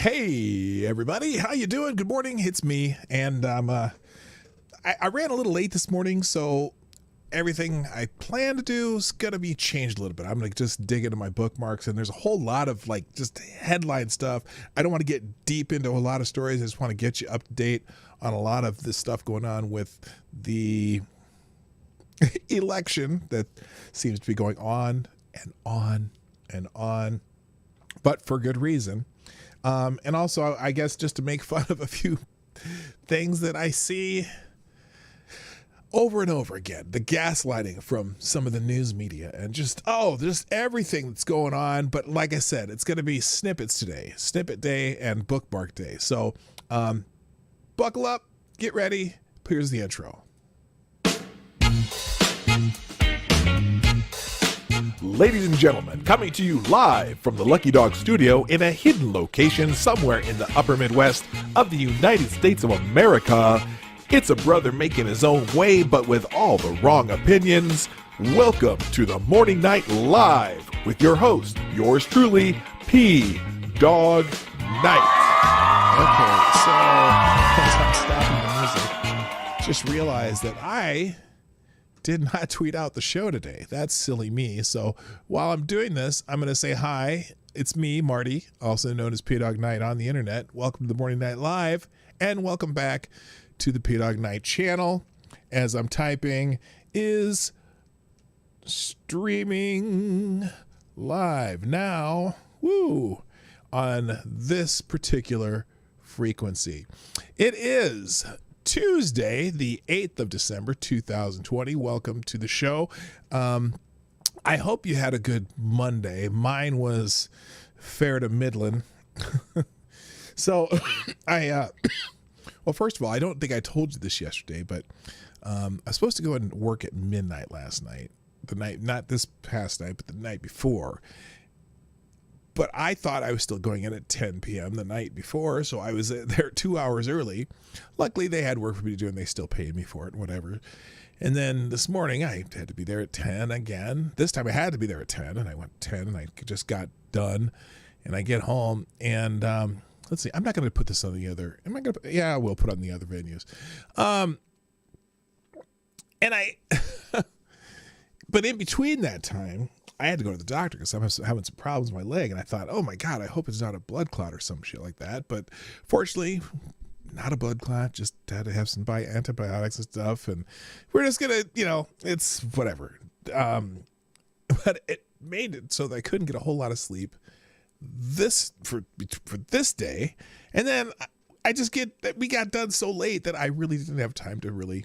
Hey everybody, how you doing? Good morning. It's me, and I ran a little late this morning, so everything I plan to do is gonna be changed a little bit. I'm gonna just dig into my bookmarks, and there's a whole lot of like just headline stuff. I don't want to get deep into a lot of stories. I just want to get you up to date on a lot of this stuff going on with the election that seems to be going on and on and on, but for good reason. And also, I guess, just to make fun of a few things that I see over and over again, the gaslighting from some of the news media, and just everything that's going on. But like I said, it's going to be snippets today, snippet day and bookmark day. So buckle up, get ready. Here's the intro. Ladies and gentlemen, coming to you live from the Lucky Dog studio in a hidden location somewhere in the upper Midwest of the United States of America, it's a brother making his own way, but with all the wrong opinions. Welcome to the Morning Night Live with your host, yours truly, PDawgKnight. Okay, so as I'm stopping the music, just realized that I did not tweet out the show today. That's silly me. So while I'm doing this, I'm going to say hi. It's me, Marty, also known as PDawgKnight on the internet. Welcome to the Morning Night Live, and welcome back to the Dawg Knight Channel. As I'm typing, is streaming live now, on this particular frequency. It is Tuesday, the 8th of December, 2020. Welcome to the show. I hope you had a good Monday. Mine was fair to middling. So well, first of all, I don't think I told you this yesterday, but I was supposed to go and work at midnight last night. The night, not this past night, but the night before. But I thought I was still going in at 10 p.m. the night before, so I was there 2 hours early. Luckily, they had work for me to do, and they still paid me for it and whatever. And then this morning, I had to be there at 10 again. This time, I had to be there at 10, and I went 10, and I just got done. And I get home, and let's see. I'm not going to put this on the other. Am I going to? Yeah, I will put on the other venues. But in between that time, I had to go to the doctor because I'm having some problems with my leg. And I thought, oh my God, I hope it's not a blood clot or some shit like that. But fortunately, not a blood clot, just had to have some antibiotics and stuff. And we're just going to, it's whatever. But it made it so that I couldn't get a whole lot of sleep for this day. And then we got done so late that I really didn't have time to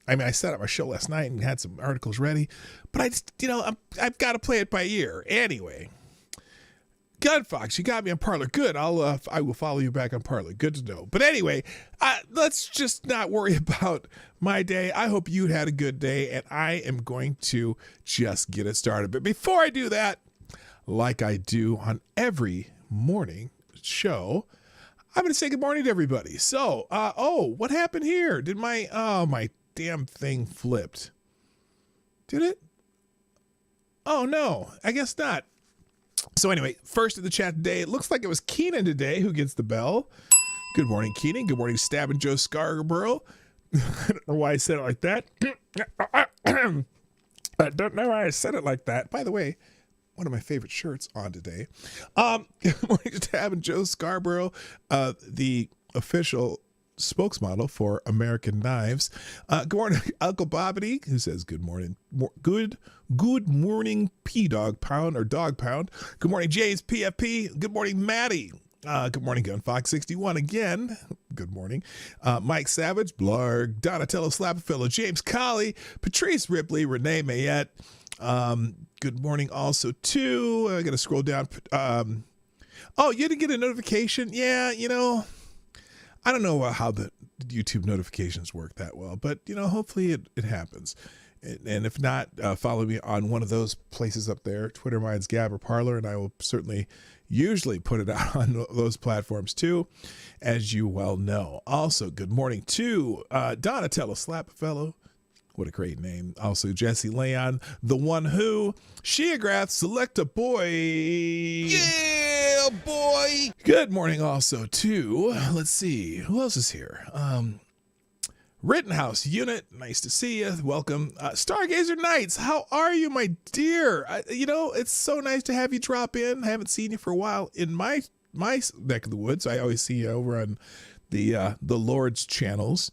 I set up my show last night and had some articles ready, but I just, I've got to play it by ear. Anyway, Gun Fox, you got me on Parler. Good. I will follow you back on Parler. Good to know. But anyway, let's just not worry about my day. I hope you had a good day, and I am going to just get it started. But before I do that, like I do on every morning show, I'm going to say good morning to everybody. So, what happened here? Did my damn thing flipped? Did it? Oh no, I guess not. So anyway, first in the chat today, it looks like it was Keenan today who gets the bell. Good morning, Keenan. Good morning, Stabbing Joe Scarborough. I don't know why I said it like that. I don't know why I said it like that. By the way, one of my favorite shirts on today. Good morning, Stabbing Joe Scarborough, the official spokesmodel for American Knives. Good morning, Uncle Bobbity, who says good morning. Good morning, P-Dog Pound or Dog Pound. Good morning, Jay's PFP. Good morning, Maddie. Good morning, Gun Fox 61 again. Good morning. Mike Savage, Blarg, Donatello Slapfellow, James Colley, Patrice Ripley, Renee Mayette. Good morning also to, I gotta scroll down. You didn't get a notification? Yeah, I don't know how the YouTube notifications work that well, but, hopefully it happens. And if not, follow me on one of those places up there, Twitter, Minds, Gab, or Parler, and I will certainly usually put it out on those platforms too, as you well know. Also, good morning to Donatello Slapfellow. What a great name. Also, Jesse Leon, the one who, Sheograph, Select a Boy. Yeah! Yeah, boy. Good morning also to, let's see, who else is here? Rittenhouse Unit, nice to see you. Welcome. Stargazer Knights, how are you, my dear? It's so nice to have you drop in. I haven't seen you for a while in my neck of the woods. I always see you over on the Lord's channels.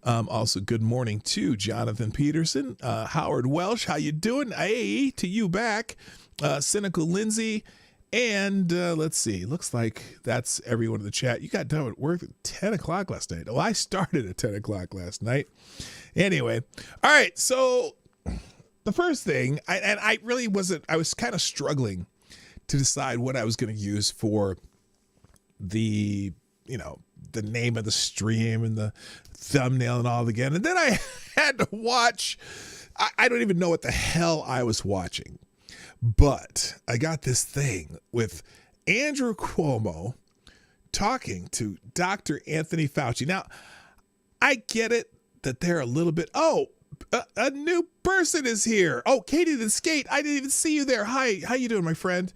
Also, good morning to Jonathan Peterson, Howard Welsh. How you doing? Hey, to you back. Cynical Lindsay. And let's see, looks like that's everyone in the chat. You got done with work at 10 o'clock last night. Oh, I started at 10 o'clock last night. Anyway, all right, so the first thing, I was kind of struggling to decide what I was going to use for the name of the stream and the thumbnail and all again. And then I had to watch, I don't even know what the hell I was watching. But I got this thing with Andrew Cuomo talking to Dr. Anthony Fauci. Now, I get it that they're a little bit, a new person is here. Oh, Katie the Skate, I didn't even see you there. Hi, how you doing, my friend?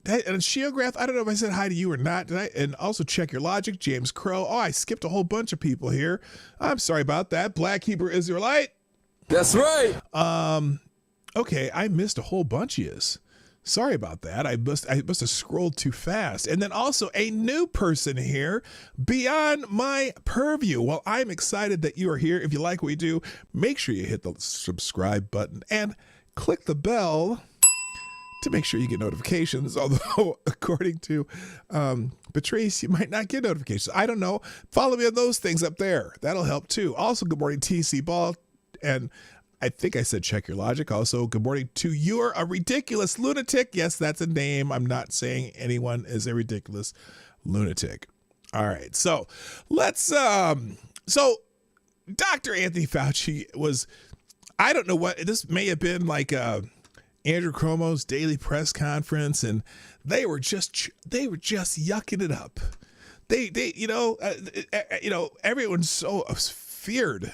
And Shiograph, I don't know if I said hi to you or not. Did I? And also Check Your Logic, James Crow. Oh, I skipped a whole bunch of people here. I'm sorry about that. Black Hebrew Israelite. That's right. Okay, I missed a whole bunch of yous. Sorry about that. I must have scrolled too fast. And then also a new person here beyond my purview. Well, I'm excited that you are here. If you like what we do, make sure you hit the subscribe button and click the bell to make sure you get notifications. Although, according to Patrice, you might not get notifications. I don't know. Follow me on those things up there. That'll help too. Also, good morning, TC Ball. And I think I said Check Your Logic. Also, good morning to You're a Ridiculous Lunatic. Yes, that's a name. I'm not saying anyone is a ridiculous lunatic. All right. So let's, so Dr. Anthony Fauci was, I don't know what, this may have been like Andrew Cuomo's daily press conference, and they were just yucking it up. Everyone so feared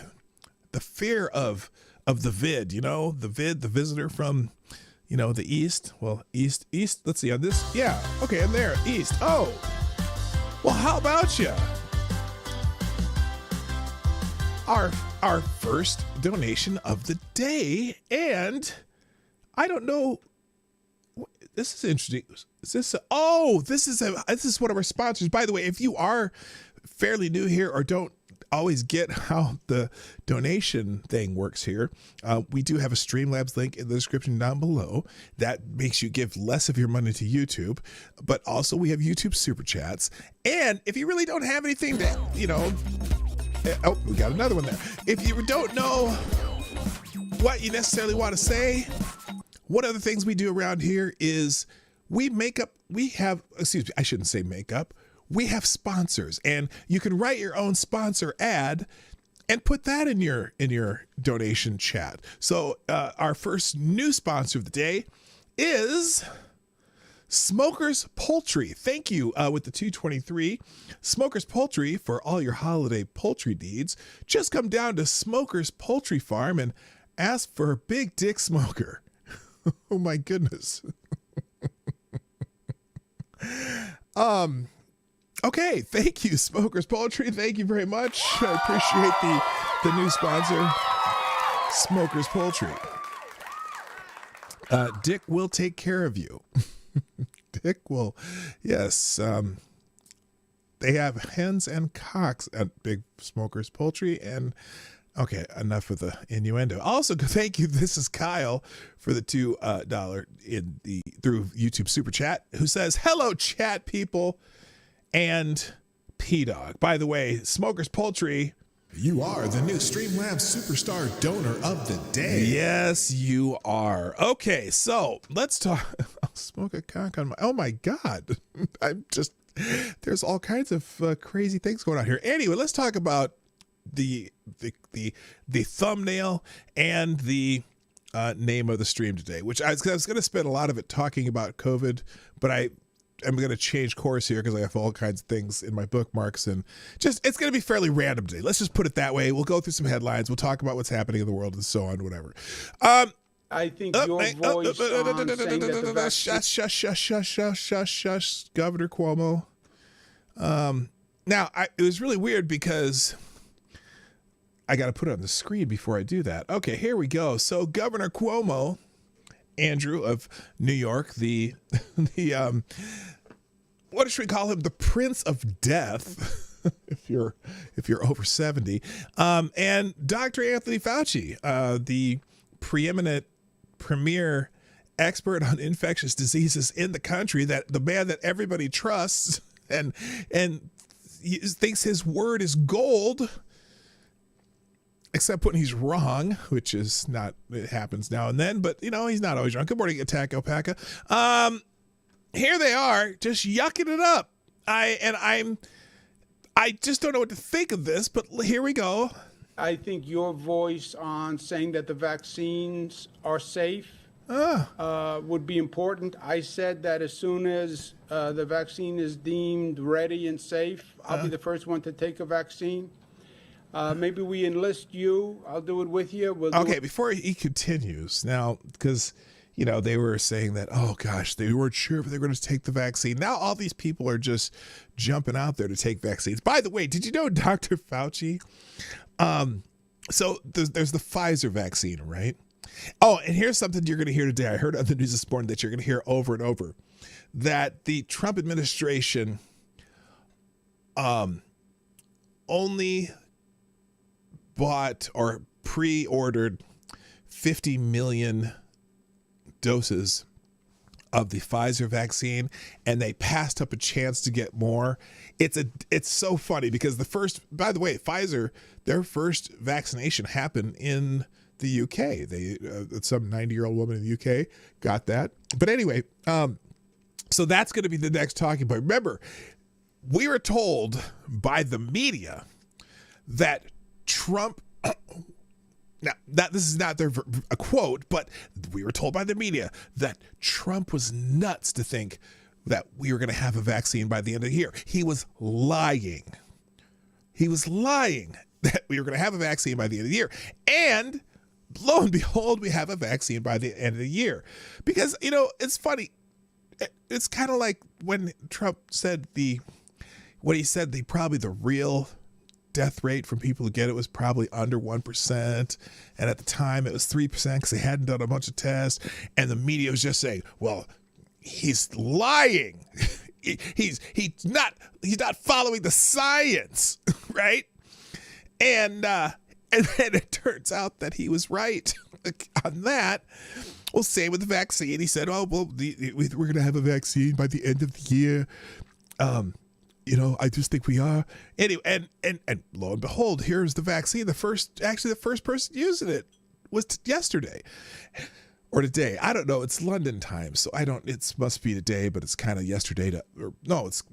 the fear of the vid, the visitor from, the East. Well, East, let's see on this. Yeah. Okay. I'm there. East. Oh, well, how about you? Our first donation of the day. And I don't know. This is interesting. Is this, this is one of our sponsors. By the way, if you are fairly new here or don't always get how the donation thing works here, we do have a Streamlabs link in the description down below that makes you give less of your money to YouTube, but also we have YouTube super chats. And if you really don't have anything to, oh, we got another one there. If you don't know what you necessarily want to say, one of the things we do around here is we have sponsors, and you can write your own sponsor ad and put that in your donation chat. So our first new sponsor of the day is Smokers Poultry. Thank you with the 223. Smokers Poultry, for all your holiday poultry needs. Just come down to Smokers Poultry Farm and ask for a Big Dick Smoker. Oh my goodness. Okay, thank you, Smokers Poultry. Thank you very much. I appreciate the new sponsor, Smokers Poultry. Dick will take care of you. Dick will, yes. They have hens and cocks at Big Smokers Poultry. And okay, enough of the innuendo. Also, thank you. This is Kyle for the $2 through YouTube Super Chat, who says, "Hello, chat people." And P-Dawg. By the way, Smokers Poultry, you are the new Streamlabs Superstar Donor of the Day. Yes, you are. Okay, so let's talk. I'll smoke a cock on my. Oh my God. There's all kinds of crazy things going on here. Anyway, let's talk about the thumbnail and the name of the stream today, which I was going to spend a lot of it talking about COVID, but I'm going to change course here because I have all kinds of things in my bookmarks, and it's going to be fairly random today. Let's just put it that way. We'll go through some headlines. We'll talk about what's happening in the world and so on, whatever. I think your voice on saying that the vaccine... Shush, Governor Cuomo. Now, it was really weird because I got to put it on the screen before I do that. Okay, here we go. So Governor Cuomo, Andrew of New York, the what should we call him? The Prince of Death, if you're over 70, and Dr. Anthony Fauci, the premier expert on infectious diseases in the country, that the man that everybody trusts and thinks his word is gold, except when he's wrong, which is not, it happens now and then, but he's not always wrong. Good morning, Attack Alpaca. Here they are, just yucking it up. I just don't know what to think of this, but here we go. I think your voice on saying that the vaccines are safe would be important. I said that as soon as the vaccine is deemed ready and safe, I'll be the first one to take a vaccine. Maybe we enlist you. I'll do it with you. Okay, before he continues, now, because, they were saying that, oh, gosh, they weren't sure if they were going to take the vaccine. Now all these people are just jumping out there to take vaccines. By the way, did you know Dr. Fauci? So there's the Pfizer vaccine, right? Oh, and here's something you're going to hear today. I heard on the news this morning that you're going to hear over and over, that the Trump administration only bought or pre-ordered 50 million doses of the Pfizer vaccine, and they passed up a chance to get more. It's so funny because by the way, Pfizer, their first vaccination happened in the UK. Some 90-year-old woman in the UK got that. But anyway, so that's going to be the next talking point. Remember, we were told by the media that Trump, now this is not a quote, but we were told by the media that Trump was nuts to think that we were going to have a vaccine by the end of the year. He was lying. He was lying that we were going to have a vaccine by the end of the year. And lo and behold, we have a vaccine by the end of the year. Because, it's funny. It's kind of like when Trump said probably the real death rate from people who get it was probably under 1%. And at the time it was 3% because they hadn't done a bunch of tests. And the media was just saying, well, he's lying. He's not following the science, right? And then it turns out that he was right on that. Well, same with the vaccine. He said, oh, well, we're going to have a vaccine by the end of the year. I just think we are. Anyway, and lo and behold, here's the vaccine. The first person using it was yesterday or today. I don't know. It's London time, so it must be today, but it's kind of yesterday it was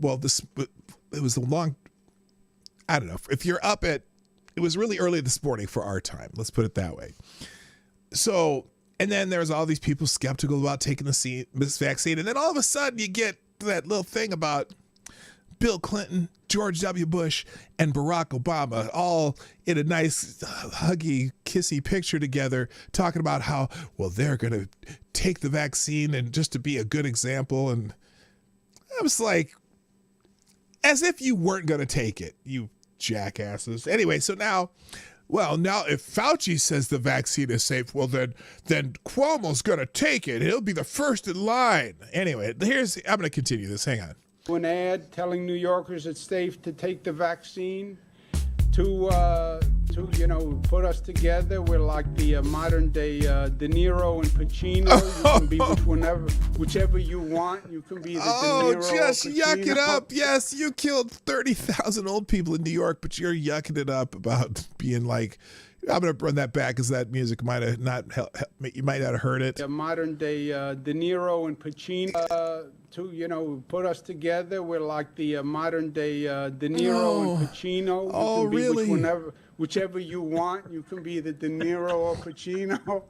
a long, I don't know. If you're up it was really early this morning for our time. Let's put it that way. So, and then there's all these people skeptical about taking this vaccine. And then all of a sudden you get that little thing about Bill Clinton, George W. Bush, and Barack Obama all in a nice huggy, kissy picture together talking about how, well, they're going to take the vaccine and just to be a good example. And I was like, as if you weren't going to take it, you jackasses. Anyway, so now if Fauci says the vaccine is safe, well, then Cuomo's going to take it. He'll be the first in line. Anyway, I'm going to continue this. Hang on. An ad telling New Yorkers it's safe to take the vaccine to put us together. We're like the modern day De Niro and Pacino. You can be whichever you want. You can be the De Niro. Oh, just yuck it up. Yes, you killed 30,000 old people in New York, but you're yucking it up about being like, I'm going to run that back because that music might have not you might not have heard it. The modern day De Niro and Pacino to put us together. We're like the modern day De Niro and Pacino. You can be really? Whichever you want. You can be the De Niro or Pacino.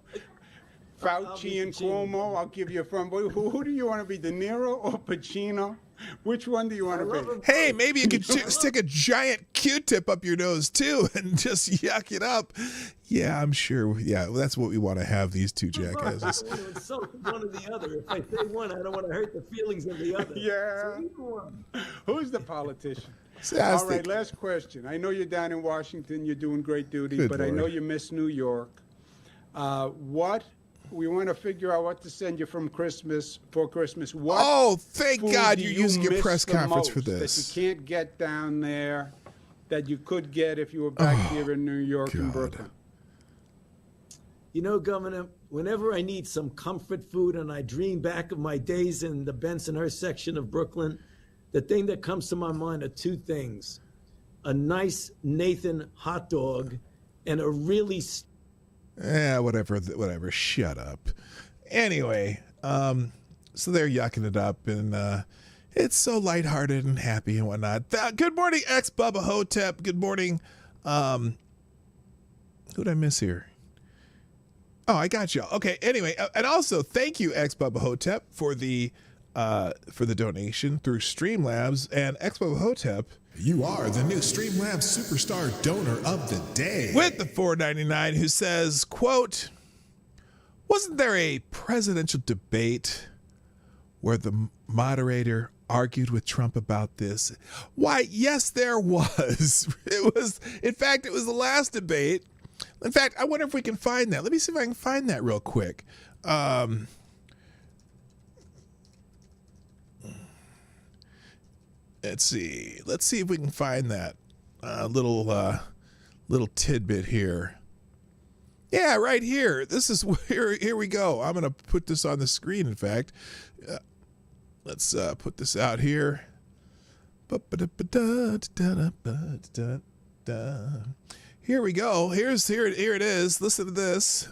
Fauci and Cuomo. I'll give you a front. Who do you want to be, De Niro or Pacino? Which one do you want to be? Hey, maybe you could stick a giant Q-tip up your nose too and just yuck it up. Yeah, I'm sure. Yeah, that's what we want to have, these two jackasses. I don't want to insult one or the other. If I say one, I don't want to hurt the feelings of the other. Yeah. So either one. Who's the politician? See, I was All right, thinking- last question. I know you're down in Washington. You're doing great duty, Good but I know Lord. you miss New York. We want to figure out what to send you for Christmas. What Oh, thank food God do you're you using your miss press the conference for most this. that you can't get down there, that you could get if you were back here in New York and God. Brooklyn? You know, Governor, whenever I need some comfort food and I dream back of my days in the Bensonhurst section of Brooklyn, the thing that comes to my mind are two things: a nice Nathan hot dog and a really Whatever. Shut up. Anyway, so they're yucking it up, and it's so lighthearted and happy and whatnot. Good morning, ex-Bubba Hotep. Good morning. Who'd I miss here? Oh, I got you. Okay. Anyway, and also thank you, ex-Bubba Hotep, for the donation through Streamlabs, and ex-Bubba Hotep. You are the new Streamlabs Superstar Donor of the Day. With the $4.99, who says, quote, wasn't there a presidential debate where the moderator argued with Trump about this? Why, yes, there was. In fact, it was the last debate. In fact, I wonder if we can find that. Let me see if I can find that real quick. Let's see if we can find that little tidbit here. Yeah, right here. This is here we go. I'm gonna put this on the screen. In fact, let's put this out here. Here we go. Here it is. Listen to this.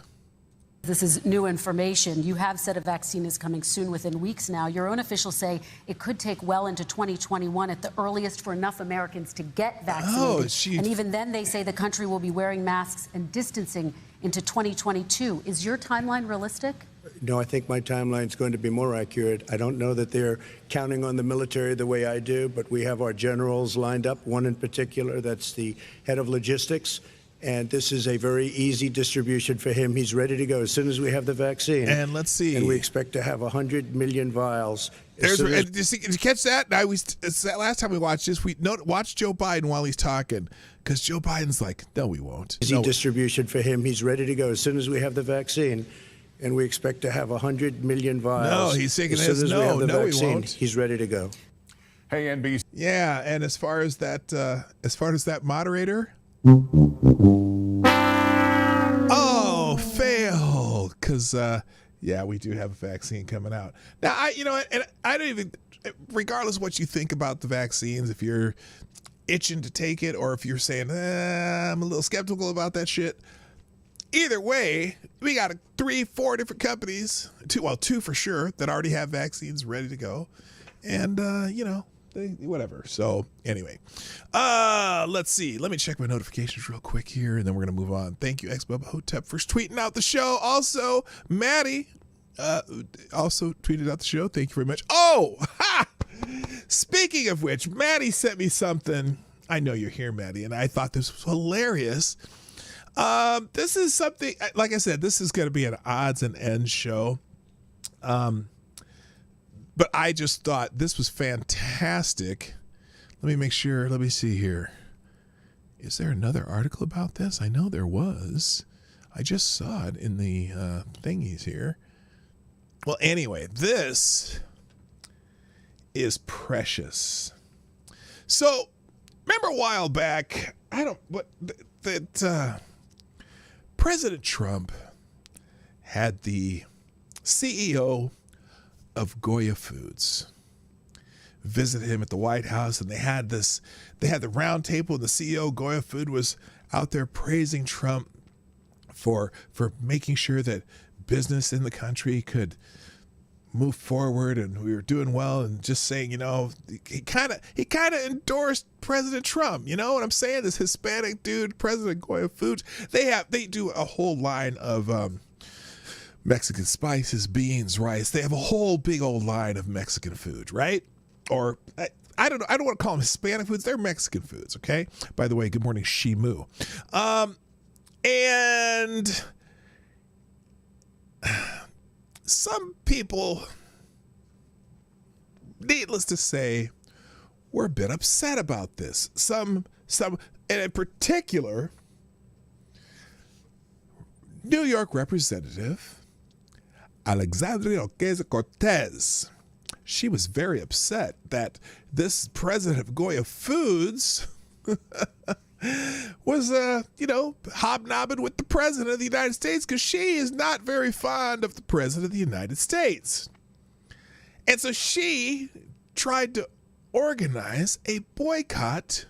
This is new information. You have said a vaccine is coming soon, within weeks now. Your own officials say it could take well into 2021 at the earliest for enough Americans to get vaccinated. And even then, they say the country will be wearing masks and distancing into 2022. Is your timeline realistic? No, I think my timeline is going to be more accurate. I don't know that they're counting on the military the way I do, but we have our generals lined up, one in particular that's the head of logistics. And this is a very easy distribution for him. He's ready to go as soon as we have the vaccine. And let's see. And we expect to have 100 million vials. Did you catch that? It's that last time we watched this. We watch Joe Biden while he's talking, because Joe Biden's like, no, we won't. Easy distribution for him. He's ready to go as soon as we have the vaccine. And we expect to have 100 million vials. No, he's shaking as his soon as we have the no, vaccine, he won't. He's ready to go. Hey, NBC. Yeah, and as far as that moderator. Oh, fail. Because, we do have a vaccine coming out. Now, I don't even, regardless of what you think about the vaccines, if you're itching to take it or if you're saying, I'm a little skeptical about that shit. Either way, we got 3-4 different companies, two for sure, that already have vaccines ready to go. And, whatever. So anyway, let's see. Let me check my notifications real quick here, and then we're going to move on. Thank you, ex-Bubba Hotep, for tweeting out the show. Also, Maddie also tweeted out the show. Thank you very much. Oh, ha! Speaking of which, Maddie sent me something. I know you're here, Maddie, and I thought this was hilarious. This is something, like I said, this is going to be an odds and ends show. But I just thought this was fantastic. Let me make sure. Let me see here. Is there another article about this? I know there was. I just saw it in the thingies here. Well, anyway, this is precious. So, remember a while back, President Trump had the CEO of Goya Foods visit him at the White House, and they had the round table, and the CEO Goya Food was out there praising Trump for making sure that business in the country could move forward, and we were doing well, and just saying, he kind of endorsed President Trump. You know what I'm saying? This Hispanic dude, President Goya Foods, they do a whole line of Mexican spices, beans, rice. They have a whole big old line of Mexican food, right? or I don't know. I don't want to call them Hispanic foods. They're Mexican foods. Okay. By the way, good morning, Shimu. And some people, needless to say, were a bit upset about this. Some, and in particular, New York Representative Alexandria Ocasio-Cortez. She was very upset that this president of Goya Foods was, hobnobbing with the president of the United States because she is not very fond of the president of the United States. And so she tried to organize a boycott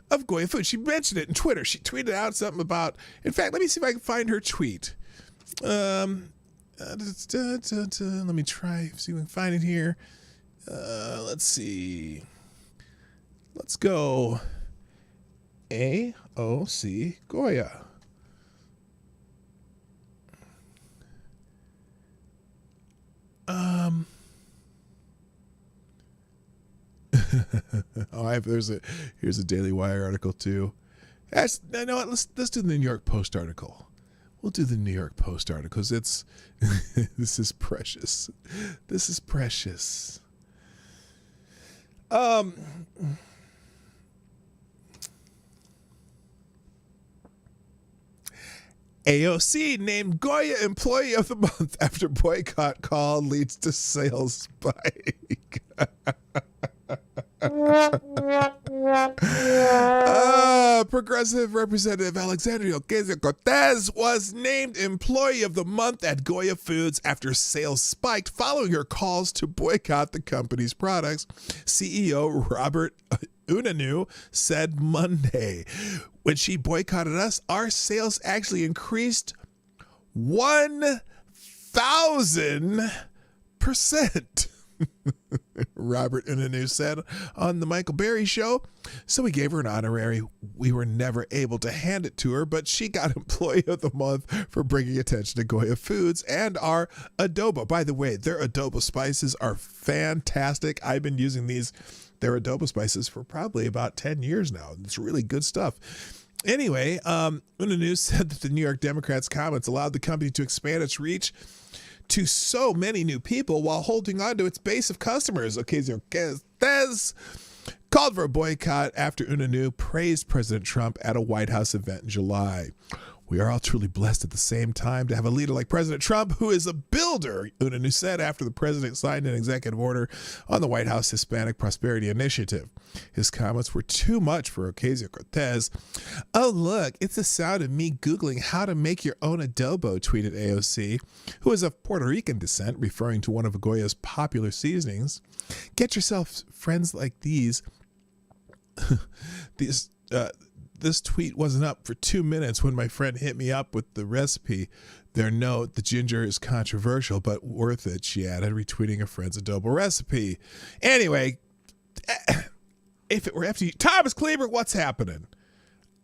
of Goya Foods. She mentioned it in Twitter. She tweeted out something about, in fact, let me see if I can find her tweet. Let me try, see if we can find it here. Let's see. Let's go AOC Goya. Here's a Daily Wire article too. You know what? Let's do the New York Post article. We'll do the New York Post article because it's this is precious. This is precious. AOC named Goya Employee of the Month after boycott call leads to sales spike. Progressive Representative Alexandria Ocasio-Cortez was named Employee of the Month at Goya Foods after sales spiked following her calls to boycott the company's products, CEO Robert Unanu said Monday. When she boycotted us, our sales actually increased 1,000%. Robert Unanu said on the Michael Berry Show. So we gave her an honorary. We were never able to hand it to her, but she got Employee of the Month for bringing attention to Goya Foods and our adobo. By the way, their adobo spices are fantastic. I've been using their adobo spices for probably about 10 years now. It's really good stuff. Anyway, Unanu said that the New York Democrats' comments allowed the company to expand its reach to so many new people while holding on to its base of customers. Ocasio-Cortez called for a boycott after Unanu praised President Trump at a White House event in July. We are all truly blessed at the same time to have a leader like President Trump, who is a builder, Unanu said after the president signed an executive order on the White House Hispanic Prosperity Initiative. His comments were too much for Ocasio-Cortez. Oh, look, it's the sound of me Googling how to make your own adobo, tweeted AOC, who is of Puerto Rican descent, referring to one of Goya's popular seasonings. Get yourself friends like these. This tweet wasn't up for 2 minutes when my friend hit me up with the recipe. Their note, the ginger is controversial, but worth it, she added, retweeting a friend's adobo recipe. Anyway, if it were FTG, Thomas Cleaver, what's happening?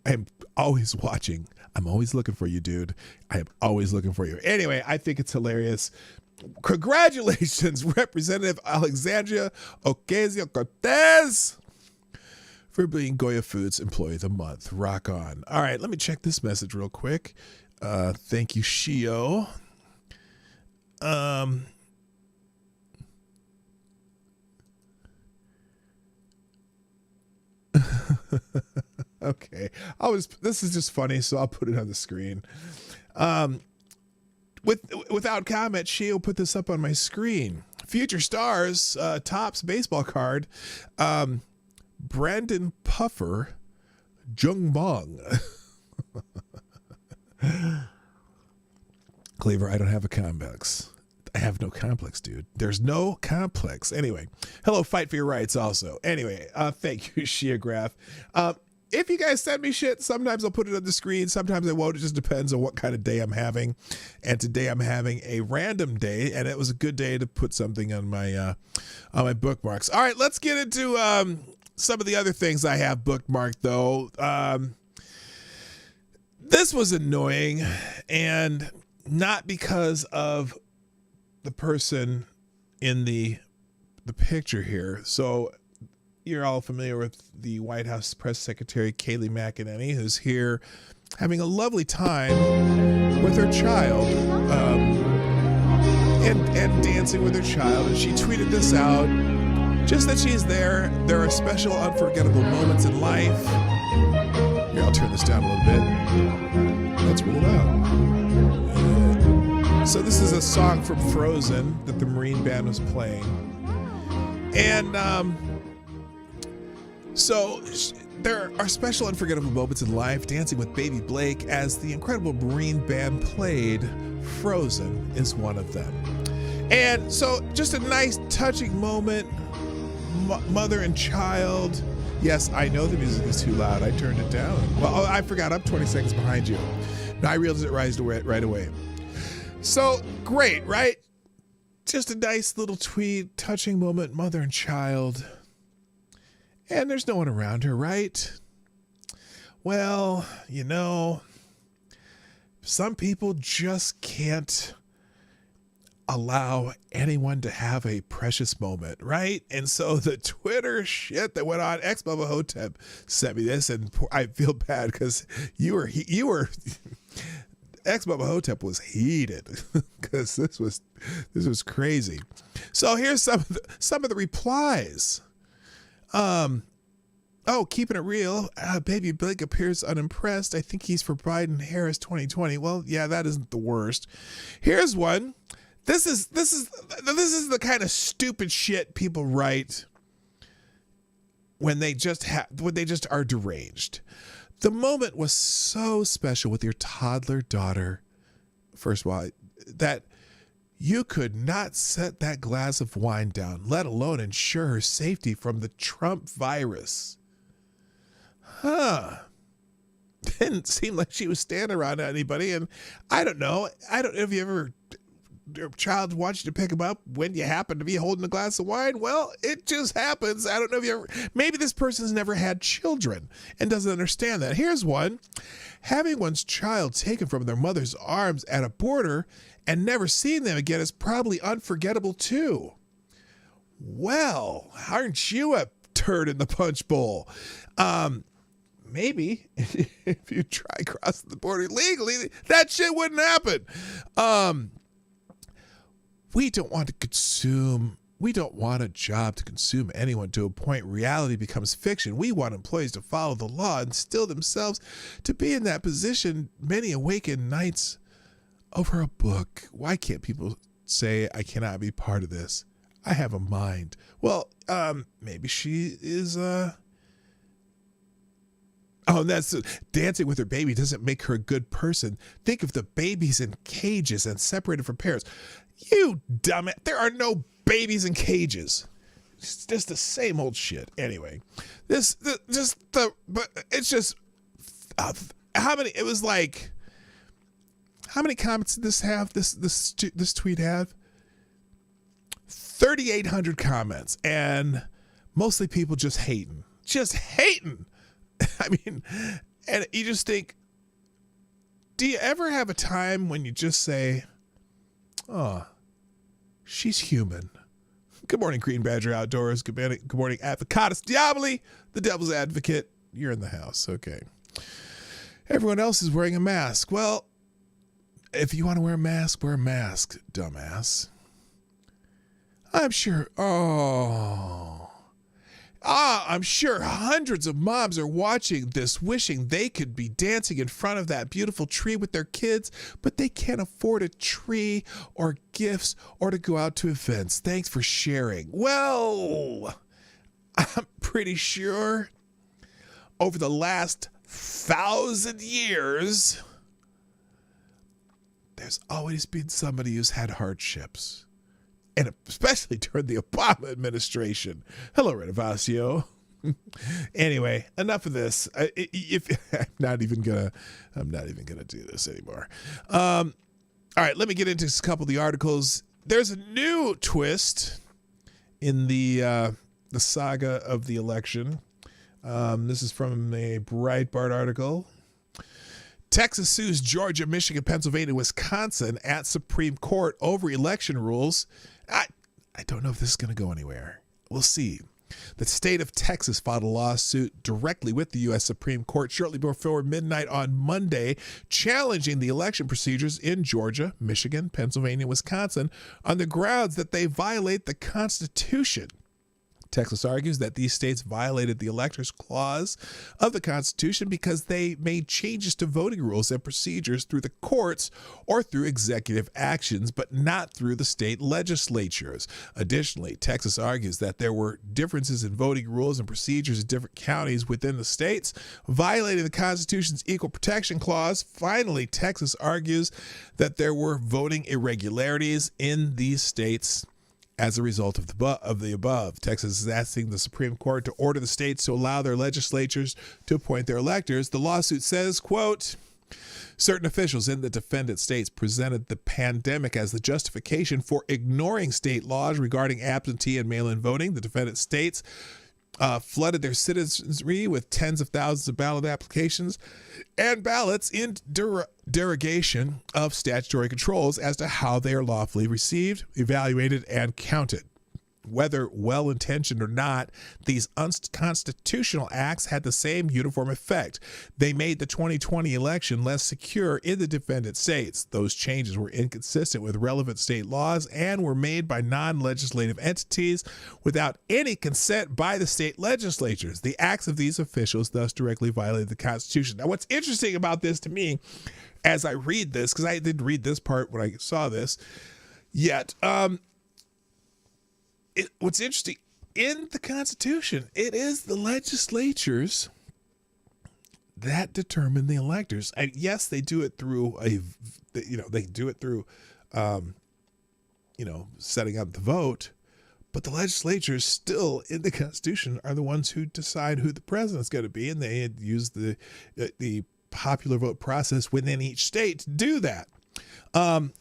I am always watching. I'm always looking for you, dude. I am always looking for you. Anyway, I think it's hilarious. Congratulations, Representative Alexandria Ocasio-Cortez, for being Goya Foods Employee of the Month. Rock on. All right, let me check this message real quick. Thank you, Shio. Okay. This is just funny, so I'll put it on the screen. Without comment, Shio put this up on my screen. Future stars, Topps baseball card. Brandon Puffer, Jung Bong. Cleaver, I don't have a complex. I have no complex, dude. There's no complex. Anyway, hello, Fight for Your Rights also. Anyway, thank you, Shiagraph. If you guys send me shit, sometimes I'll put it on the screen. Sometimes I won't. It just depends on what kind of day I'm having. And today I'm having a random day, and it was a good day to put something on my bookmarks. All right, let's get into some of the other things I have bookmarked, though. This was annoying, and not because of the person in the the picture here. So you're all familiar with the White House press secretary, Kayleigh McEnany, who's here having a lovely time with her child, and dancing with her child. And she tweeted this out, just that she's there. There are special, unforgettable moments in life. Here, I'll turn this down a little bit. That's really loud. So this is a song from Frozen that the Marine Band was playing. And so there are special, unforgettable moments in life. Dancing with Baby Blake as the incredible Marine Band played Frozen is one of them. And so just a nice, touching moment. Mother and child. Yes, I know the music is too loud. I turned it down. Well, I forgot. I'm 20 seconds behind you. Now I realized it right away. So great, right? Just a nice little tweet, touching moment, mother and child. And there's no one around her, right? Well, you know, some people just can't allow anyone to have a precious moment, right? And so the Twitter shit that went on, ex-Bubba Hotep sent me this, and I feel bad because you were ex-Bubba Hotep was heated because this was crazy. So here's some of the replies. Oh, keeping it real. Baby Blake appears unimpressed. I think he's for Biden Harris 2020. Well, yeah, that isn't the worst. Here's one. This is the kind of stupid shit people write when they just are deranged. The moment was so special with your toddler daughter, first of all, that you could not set that glass of wine down, let alone ensure her safety from the Trump virus. Didn't seem like she was standing around anybody, and I don't know if you ever, your child wants you to pick him up when you happen to be holding a glass of wine. Well, it just happens. I don't know if you ever, maybe this person's never had children and doesn't understand that. Here's one. Having one's child taken from their mother's arms at a border and never seeing them again is probably unforgettable too. Well, aren't you a turd in the punch bowl? Maybe if you try crossing the border legally, that shit wouldn't happen. We don't want a job to consume anyone to a point reality becomes fiction. We want employees to follow the law and still themselves to be in that position. Many awakened nights over a book. Why can't people say I cannot be part of this? I have a mind. Well, maybe she is, oh, that's dancing with her baby doesn't make her a good person. Think of the babies in cages and separated from parents. You dumbass. There are no babies in cages. It's just the same old shit. Anyway, but it's just, how many, it was like, how many comments did this have? This tweet have 3,800 comments, and mostly people just hating. I mean, and you just think, do you ever have a time when you just say, oh, she's human? Good morning, Green Badger Outdoors. Good morning, Advocatus Diaboli, the devil's advocate. You're in the house. Okay. Everyone else is wearing a mask. Well, if you want to wear a mask, dumbass. I'm sure. I'm sure hundreds of moms are watching this, wishing they could be dancing in front of that beautiful tree with their kids, but they can't afford a tree or gifts or to go out to events. Thanks for sharing. Well, I'm pretty sure over the last 1,000 years, there's always been somebody who's had hardships. And especially during the Obama administration. Hello, Renovasio. Anyway, enough of this. I'm not even gonna do this anymore. All right, let me get into a couple of the articles. There's a new twist in the saga of the election. This is from a Breitbart article. Texas sues Georgia, Michigan, Pennsylvania, Wisconsin at Supreme Court over election rules. I don't know if this is going to go anywhere. We'll see. The state of Texas filed a lawsuit directly with the U.S. Supreme Court shortly before midnight on Monday, challenging the election procedures in Georgia, Michigan, Pennsylvania, Wisconsin on the grounds that they violate the Constitution. Texas argues that these states violated the Electors Clause of the Constitution because they made changes to voting rules and procedures through the courts or through executive actions, but not through the state legislatures. Additionally, Texas argues that there were differences in voting rules and procedures in different counties within the states, violating the Constitution's Equal Protection Clause. Finally, Texas argues that there were voting irregularities in these states. As a result of the above, Texas is asking the Supreme Court to order the states to allow their legislatures to appoint their electors. The lawsuit says, quote, certain officials in the defendant states presented the pandemic as the justification for ignoring state laws regarding absentee and mail-in voting. The defendant states flooded their citizenry with tens of thousands of ballot applications and ballots in derogation of statutory controls as to how they are lawfully received, evaluated, and counted. Whether well-intentioned or not, these unconstitutional acts had the same uniform effect. They made the 2020 election less secure in the defendant states. Those changes were inconsistent with relevant state laws and were made by non-legislative entities without any consent by the state legislatures. The acts of these officials thus directly violated the Constitution. Now, what's interesting about this to me, as I read this, because I didn't read this part when I saw this yet, what's interesting, in the Constitution, it is the legislatures that determine the electors. And yes, they do it through setting up the vote, but the legislatures still in the Constitution are the ones who decide who the president's going to be, and they use the popular vote process within each state to do that.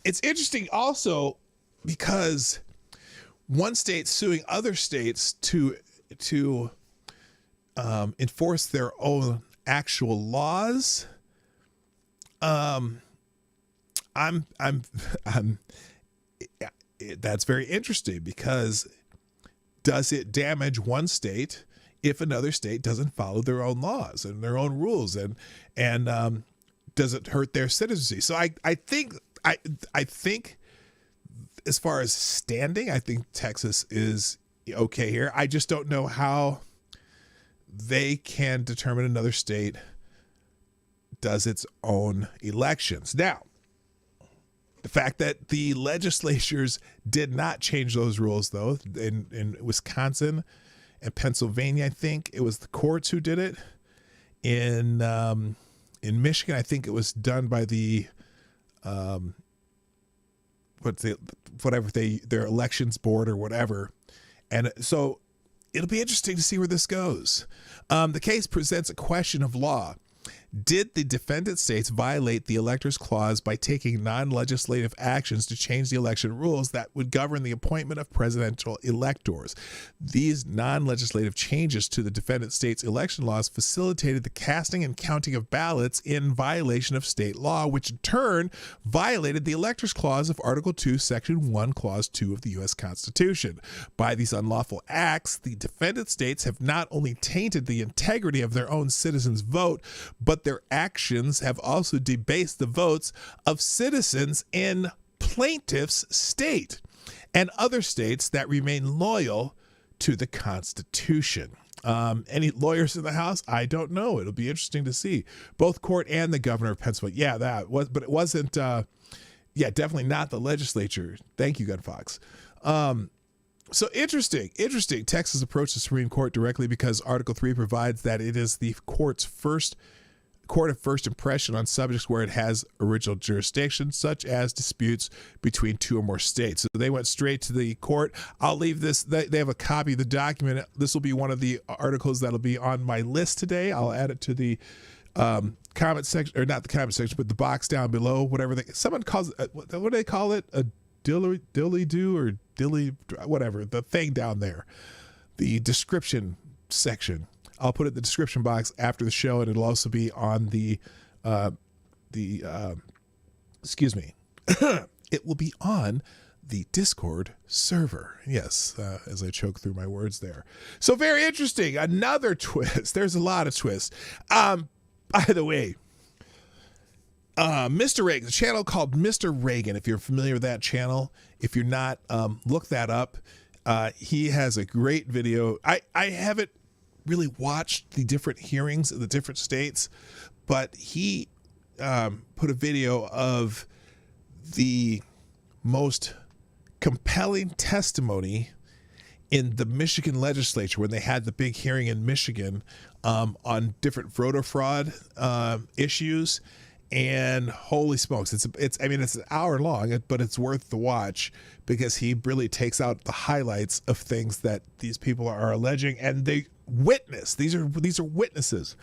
It's interesting also because one state suing other states to enforce their own actual laws. That's very interesting, because does it damage one state if another state doesn't follow their own laws and their own rules, and does it hurt their citizenry? So I think as far as standing, I think Texas is okay here. I just don't know how they can determine another state does its own elections. Now, the fact that the legislatures did not change those rules, though, in Wisconsin and Pennsylvania, I think it was the courts who did it. In Michigan, I think it was done by the their elections board or whatever. And so it'll be interesting to see where this goes. The case presents a question of law. Did the defendant states violate the Electors Clause by taking non-legislative actions to change the election rules that would govern the appointment of presidential electors? These non-legislative changes to the defendant states' election laws facilitated the casting and counting of ballots in violation of state law, which in turn violated the Electors Clause of Article 2, Section 1, Clause 2 of the U.S. Constitution. By these unlawful acts, the defendant states have not only tainted the integrity of their own citizens' vote, but their actions have also debased the votes of citizens in plaintiff's state and other states that remain loyal to the Constitution. Any lawyers in the House? I don't know. It'll be interesting to see. Both court and the governor of Pennsylvania. Yeah, but it wasn't. Definitely not the legislature. Thank you, Gun Fox. So interesting. Texas approached the Supreme Court directly because Article 3 provides that it is the court of first impression on subjects where it has original jurisdiction, such as disputes between two or more states. So they went straight to the court. I'll leave this. They have a copy of the document. This will be one of the articles that'll be on my list today. I'll add it to the comment section, or not the comment section, but the box down below, whatever someone calls it. What do they call it? A dilly-do or dilly, whatever, the thing down there, the description section. I'll put it in the description box after the show, and it'll also be on it will be on the Discord server. Yes, as I choke through my words there. So very interesting. Another twist. There's a lot of twists. By the way, Mr. Reagan, a channel called Mr. Reagan. If you're familiar with that channel, if you're not, look that up. He has a great video. I haven't really watched the different hearings in the different states, but he put a video of the most compelling testimony in the Michigan legislature when they had the big hearing in Michigan on different voter fraud issues. And holy smokes, it's an hour long, but it's worth the watch because he really takes out the highlights of things that these people are alleging, and they witness. These are witnesses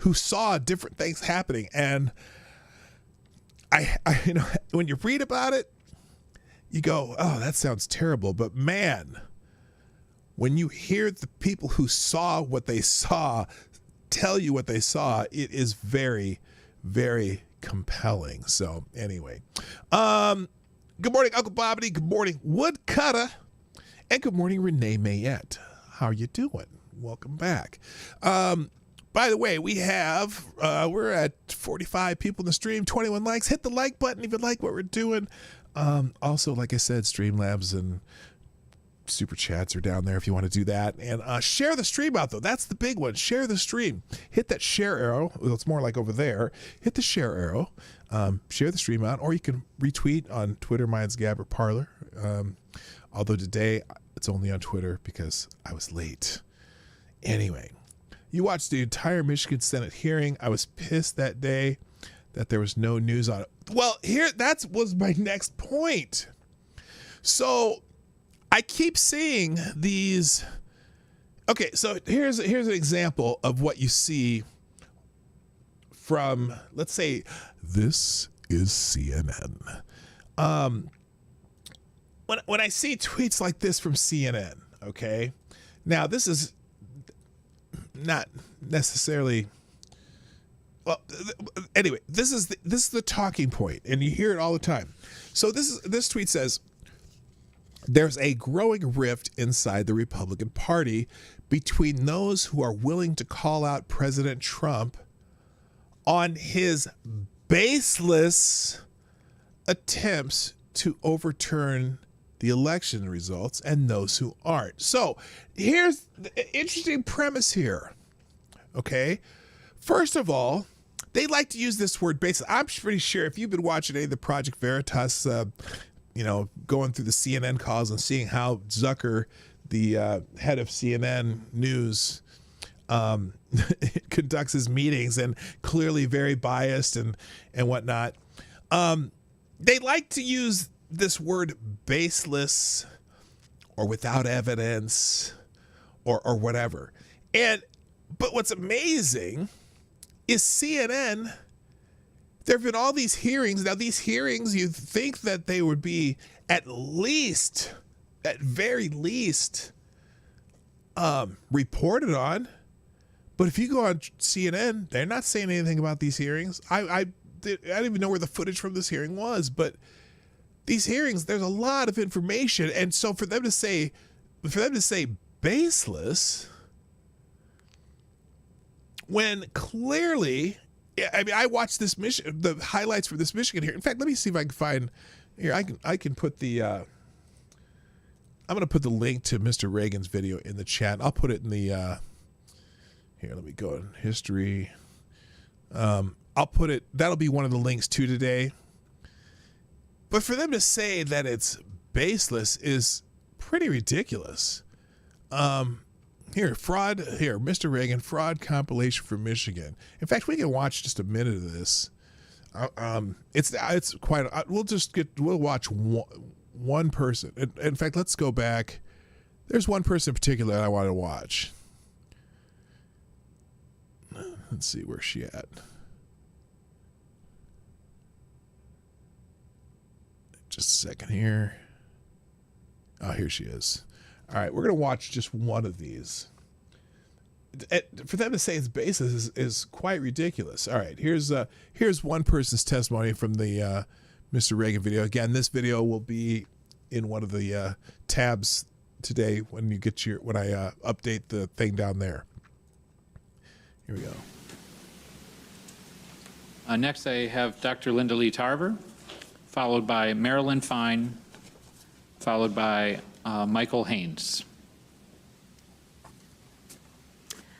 who saw different things happening. And I when you read about it, you go, oh, that sounds terrible. But man, when you hear the people who saw what they saw tell you what they saw, it is very, very compelling. So anyway, good morning, Uncle Bobbity. Good morning, Woodcutter. And good morning, Renee Mayette. How are you doing? Welcome back. By the way, we're at 45 people in the stream, 21 likes. Hit the like button if you like what we're doing. Also, like I said, Streamlabs and Super Chats are down there if you want to do that. And share the stream out, though. That's the big one. Share the stream. Hit that share arrow. Well, it's more like over there. Hit the share arrow. Share the stream out. Or you can retweet on Twitter, Minds, Gab, or Parler. Although today, it's only on Twitter because I was late. Anyway, you watched the entire Michigan Senate hearing. I was pissed that day that there was no news on it. Well, that was my next point. So I keep seeing these. Okay, so here's an example of what you see from, let's say, this is CNN. When I see tweets like this from CNN, okay, now this is not necessarily. Well, anyway, this is the talking point, and you hear it all the time. So this tweet says, there's a growing rift inside the Republican Party between those who are willing to call out President Trump on his baseless attempts to overturn the election results and those who aren't. So here's the interesting premise here. Okay. First of all, they like to use this word baseless. I'm pretty sure if you've been watching any of the Project Veritas, going through the CNN calls and seeing how Zucker, the head of CNN News, conducts his meetings, and clearly very biased and whatnot. They like to use this word baseless or without evidence or whatever. But what's amazing is CNN, there have been all these hearings. Now, these hearings, you'd think that they would be at very least, reported on. But if you go on CNN, they're not saying anything about these hearings. I don't even know where the footage from this hearing was, but these hearings, there's a lot of information. And so for them to say baseless, when clearly, I watched the highlights from this Michigan here. In fact, let me see if I can find here. I can put the I'm going to put the link to Mr. Reagan's video in the chat. I'll put it in the here. Let me go in history. I'll put it. That'll be one of the links to today. But for them to say that it's baseless is pretty ridiculous. Mr. Reagan, fraud compilation from Michigan. In fact, we can watch just a minute of this. It's quite. We'll watch one person. In fact, let's go back. There's one person in particular that I want to watch. Let's see, where's she at? Just a second here. Oh, here she is. All right, we're going to watch just one of these. For them to say it's baseless is quite ridiculous. All right, here's one person's testimony from the Mr. Reagan video. Again, this video will be in one of the tabs today when you get when I update the thing down there. Here we go. Next, I have Dr. Linda Lee Tarver, followed by Marilyn Fine, followed by Michael Haynes.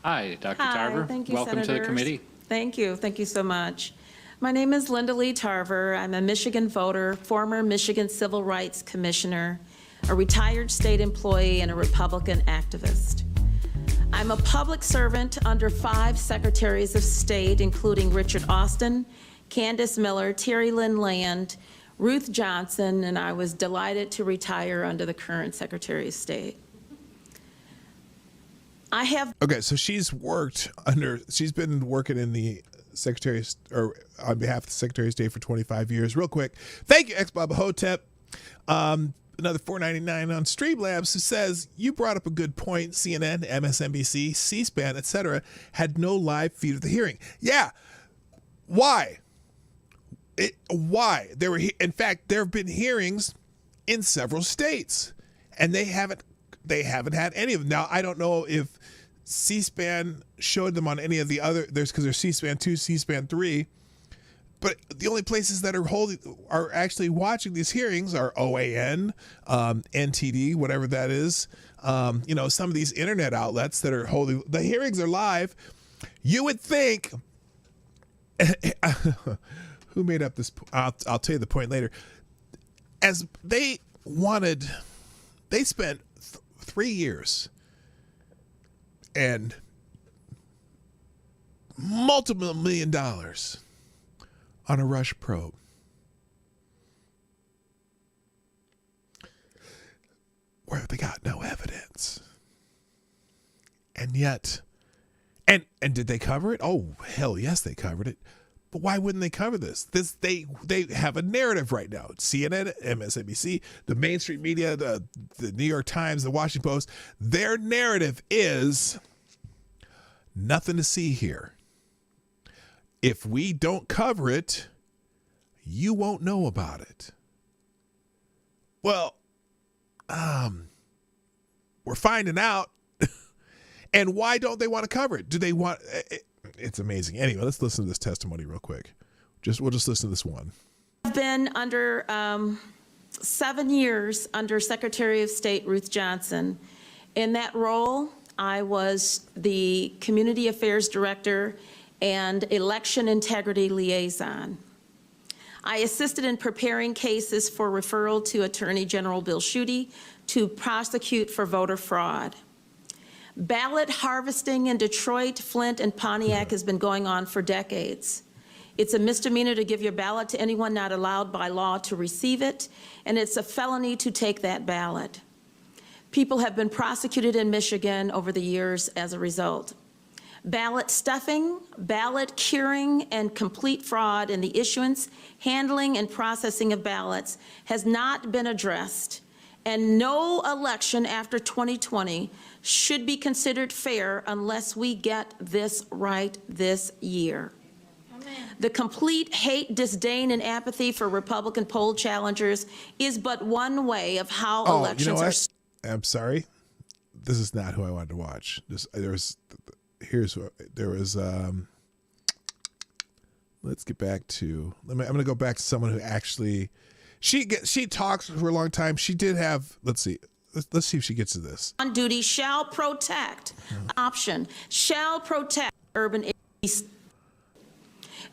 Hi, Dr. Tarver. Thank you, welcome to the Senators. committee. Thank you so much. My name is Linda Lee Tarver. I'm a Michigan voter, former Michigan Civil Rights Commissioner, a retired state employee, and a Republican activist. I'm a public servant under 5 secretaries of state, including Richard Austin, Candace Miller, Terry Lynn Land, Ruth Johnson, and I was delighted to retire under the current Secretary of State. Okay, so she's been working in the Secretary, or on behalf of the Secretary of State for 25 years. Real quick, thank you, ex-Baba Hotep. Another $4.99 on Streamlabs, who says, you brought up a good point. CNN, MSNBC, C-SPAN, etc. had no live feed of the hearing. Yeah. Why? Why? In fact, there have been hearings in several states, and they haven't had any of them. Now, I don't know if C-SPAN showed them on any of the other, because there's C-SPAN 2, C-SPAN 3, but the only places that are actually watching these hearings are OAN, NTD, whatever that is. Some of these internet outlets that are holding the hearings are live. You would think, who made up this? I'll tell you the point later. As they spent 3 years and multiple $1 million on a Rush probe. Where they got no evidence. And yet, and did they cover it? Oh, hell yes, they covered it. But why wouldn't they cover this? They have a narrative right now. CNN, MSNBC, the mainstream media, the New York Times, the Washington Post, their narrative is nothing to see here. If we don't cover it, you won't know about it. Well, we're finding out. And why don't they want to cover it? Do they want... It's amazing. Anyway, let's listen to this testimony real quick. We'll just listen to this one. I've been under 7 years under Secretary of State Ruth Johnson. In that role, I was the Community Affairs Director and Election Integrity Liaison. I assisted in preparing cases for referral to Attorney General Bill Schuette to prosecute for voter fraud. Ballot harvesting in Detroit, Flint, and Pontiac has been going on for decades. It's a misdemeanor to give your ballot to anyone not allowed by law to receive it, and it's a felony to take that ballot. People have been prosecuted in Michigan over the years as a result. Ballot stuffing, ballot curing, and complete fraud in the issuance, handling, and processing of ballots has not been addressed, and no election after 2020 should be considered fair unless we get this right this year. Amen. The complete hate, disdain, and apathy for Republican poll challengers is but one way of how elections are. I'm sorry. This is not who I wanted to watch. Let's get back to, I'm going to go back to someone who actually, she talks for a long time. She did have, let's see if she gets to this. On duty shall protect, option, shall protect urban areas.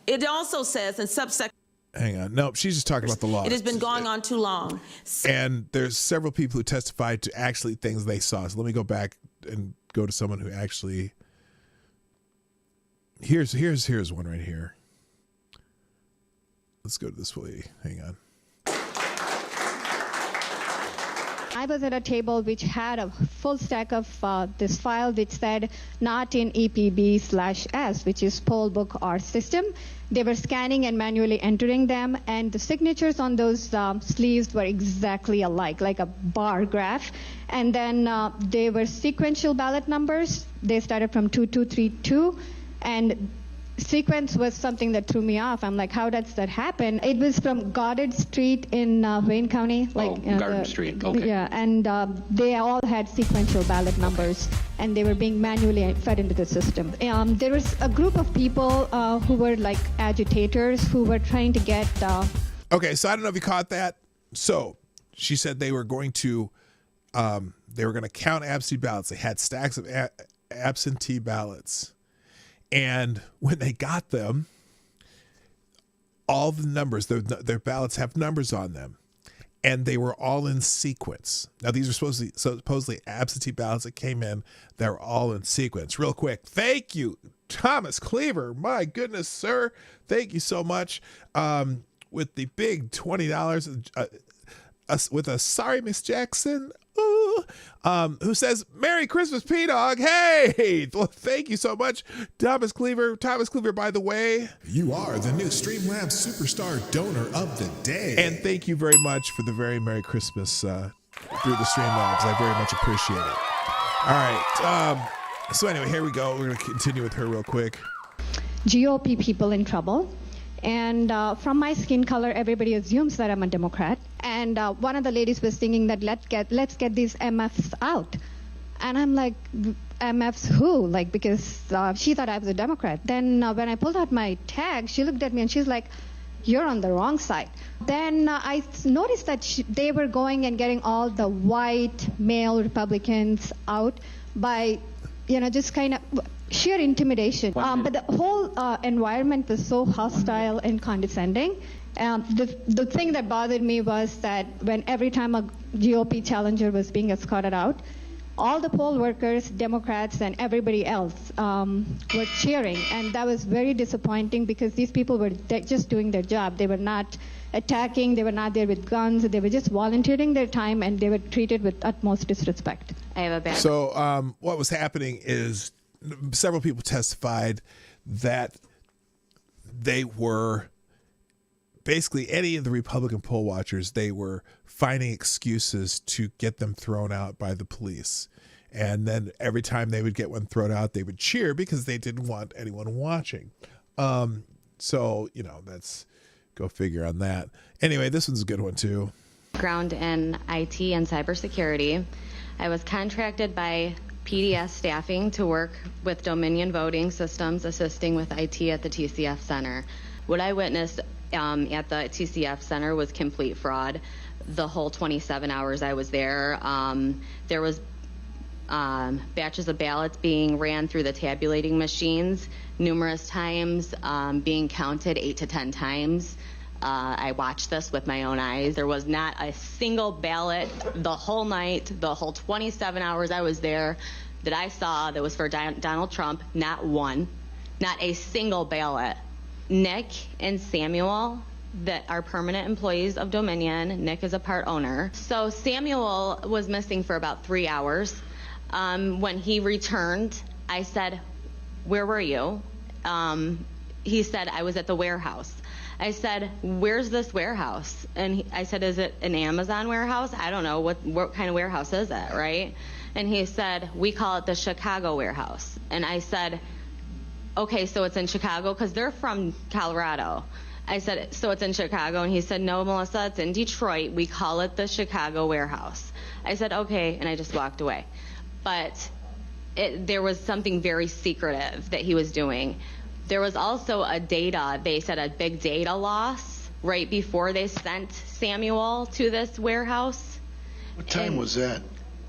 It also says in subsection. Hang on. Nope, she's just talking about the law. It has been going on too long. And there's several people who testified to actually things they saw. So let me go back and go to someone who actually, here's one right here. Let's go to this lady. Hang on. I was at a table which had a full stack of this file which said not in EPB/S, which is poll book or system. They were scanning and manually entering them, and the signatures on those sleeves were exactly alike, like a bar graph. And then they were sequential ballot numbers. They started from 2232, and sequence was something that threw me off. I'm like, how does that happen? It was from Goddard Street in Wayne County. Goddard Street, okay. Yeah, and they all had sequential ballot numbers, and they were being manually fed into the system. There was a group of people who were like agitators who were trying to get... Okay, so I don't know if you caught that. So she said they were going to count absentee ballots. They had stacks of absentee ballots. And when they got them, all the numbers, their ballots have numbers on them. And they were all in sequence. Now, these are supposedly absentee ballots that came in. They're all in sequence. Real quick, thank you, Thomas Cleaver. My goodness, sir. Thank you so much. With the big $20 with a sorry, Miss Jackson. Who says, Merry Christmas, P-Dawg. Hey, well, thank you so much, Thomas Cleaver. Thomas Cleaver, by the way. You are the new Streamlabs Superstar Donor of the Day. And thank you very much for the very Merry Christmas through the Streamlabs. I very much appreciate it. All right. So anyway, here we go. We're going to continue with her real quick. GOP people in trouble. And from my skin color, everybody assumes that I'm a Democrat. And one of the ladies was thinking that let's get these MFs out. And I'm like, MFs who? Like, because she thought I was a Democrat. Then when I pulled out my tag, she looked at me and she's like, you're on the wrong side. Then I noticed that they were going and getting all the white male Republicans out by, just kind of sheer intimidation. But the whole environment was so hostile and condescending. The thing that bothered me was that every time a GOP challenger was being escorted out, all the poll workers, Democrats, and everybody else were cheering. And that was very disappointing because these people were just doing their job. They were not attacking. They were not there with guns. They were just volunteering their time, and they were treated with utmost disrespect. So what was happening is several people testified that they were basically, any of the Republican poll watchers, they were finding excuses to get them thrown out by the police. And then every time they would get one thrown out, they would cheer because they didn't want anyone watching. So, that's go figure on that. Anyway, this one's a good one too. Background in IT and cybersecurity. I was contracted by PDS staffing to work with Dominion voting systems, assisting with IT at the TCF Center. What I witnessed at the TCF Center was complete fraud. The whole 27 hours I was there, there was batches of ballots being ran through the tabulating machines numerous times, being counted 8 to 10 times. I watched this with my own eyes. There was not a single ballot the whole night, the whole 27 hours I was there, that I saw that was for Donald Trump. Not one, not a single ballot. Nick and Samuel, that are permanent employees of Dominion. Nick is a part owner. So Samuel was missing for about 3 hours. When he returned, I said, where were you? He said, I was at the warehouse. I said, where's this warehouse? And I said, is it an Amazon warehouse? I don't know. What kind of warehouse is it, right? And he said, we call it the Chicago warehouse. And I said, okay, so it's in Chicago? Because they're from Colorado. I said, so it's in Chicago? And he said, no, Melissa, it's in Detroit. We call it the Chicago warehouse. I said, okay, and I just walked away. But there was something very secretive that he was doing. There was also they said a big data loss right before they sent Samuel to this warehouse. What time was that?